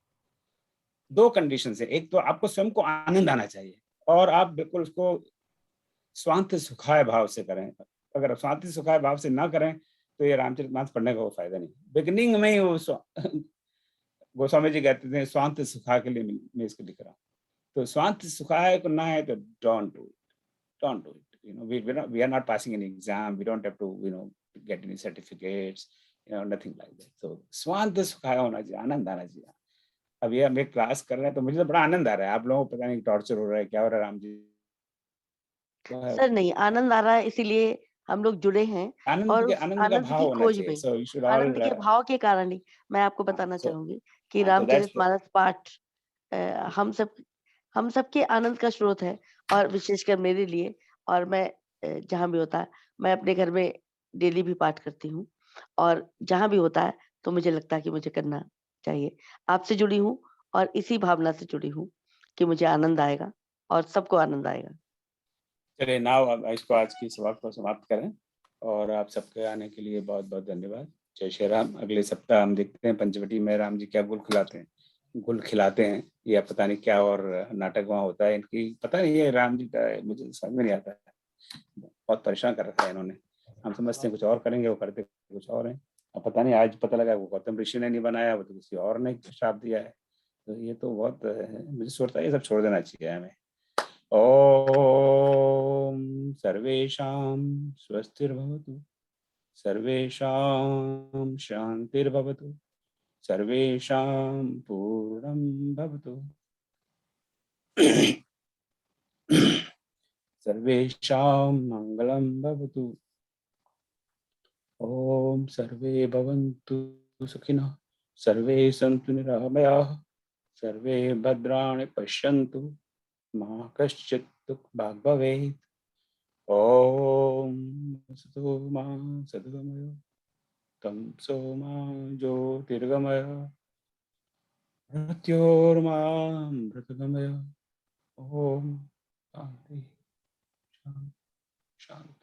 2 conditions है, एक तो आपको स्वयं को आनंद आना चाहिए, और आप बिल्कुल उसको स्वांत सुखाय भाव से करें। अगर स्वांत सुखाय भाव से ना करें तो ये रामचरितमानस पढ़ने का कोई फायदा नहीं। बिगिनिंग में ही वो गोस्वामी जी कहते थे स्वांत सुखा के लिए मैं इसको लिख रहा हूँ। तो स्वांत सुखाय को ना है तो don't do it. We are not passing any exam. We don't have to get any certificates. Nothing like that. So स्वांत सुखाय होना चाहिए, आनंद आना चाहिए। अब ये हम एक क्लास कर रहे हैं तो मुझे तो बड़ा आनंद आ रहा है। आप लोगों को पता नहीं टॉर्चर हो रहा है, क्या हो रहा है राम जी? सर नहीं, आनंद आ रहा है, इसीलिए हम लोग जुड़े हैं। और आनंद का भाव होना चाहिए। So you should all आनंद के भाव के कारण ही मैं आपको बताना चाहूंगी कि रामचरितमानस पाठ हम सबके आनंद का स्रोत है, और विशेषकर मेरे लिए। और मैं जहाँ भी होता है, मैं अपने घर में डेली भी पाठ करती हूँ, और जहाँ भी होता है तो मुझे लगता है कि मुझे करना चाहिए। आपसे जुड़ी हूँ और इसी भावना से जुड़ी हूँ कि मुझे आनंद आएगा और सबको आनंद आएगा। चलिए, नाउ इसको आज की सभा को समाप्त करें, और आप सबके आने के लिए बहुत बहुत धन्यवाद। जय श्री राम। अगले सप्ताह हम देखते हैं पंचवटी में राम जी क्या गुल खिलाते हैं, या पता नहीं क्या और नाटक वहाँ होता है इनकी, पता नहीं है राम जी का, मुझे समझ में नहीं आता है। बहुत परेशान कर रखा है इन्होंने। हम समझते हैं कुछ और करेंगे, वो करते कुछ और है। अब पता नहीं, आज पता लगा वो गौतम ऋषि ने नहीं बनाया, वो तो किसी और ने श्राप दिया है। तो ये तो बहुत मुझे सोचता है ये सब छोड़ देना चाहिए हमें। ओम सर्वेषां स्वस्तिर्भवतु, सर्वेषां शान्तिर्भवतु, सर्वेषां पूर्णं भवतु, सर्वेषां मङ्गलं भवतु। ओम सर्वे भवन्तु सुखिनः, सर्वे सन्तु निरामयाः, सर्वे भद्राणि पश्यन्तु, मा कश्चित् दुःखभाग् भवेत्। ओम सतो मा सद्गमय, तमसो मा ज्योतिर्गमय, मृत्योर्मामृतगमय। ओम शांति शांति शांति।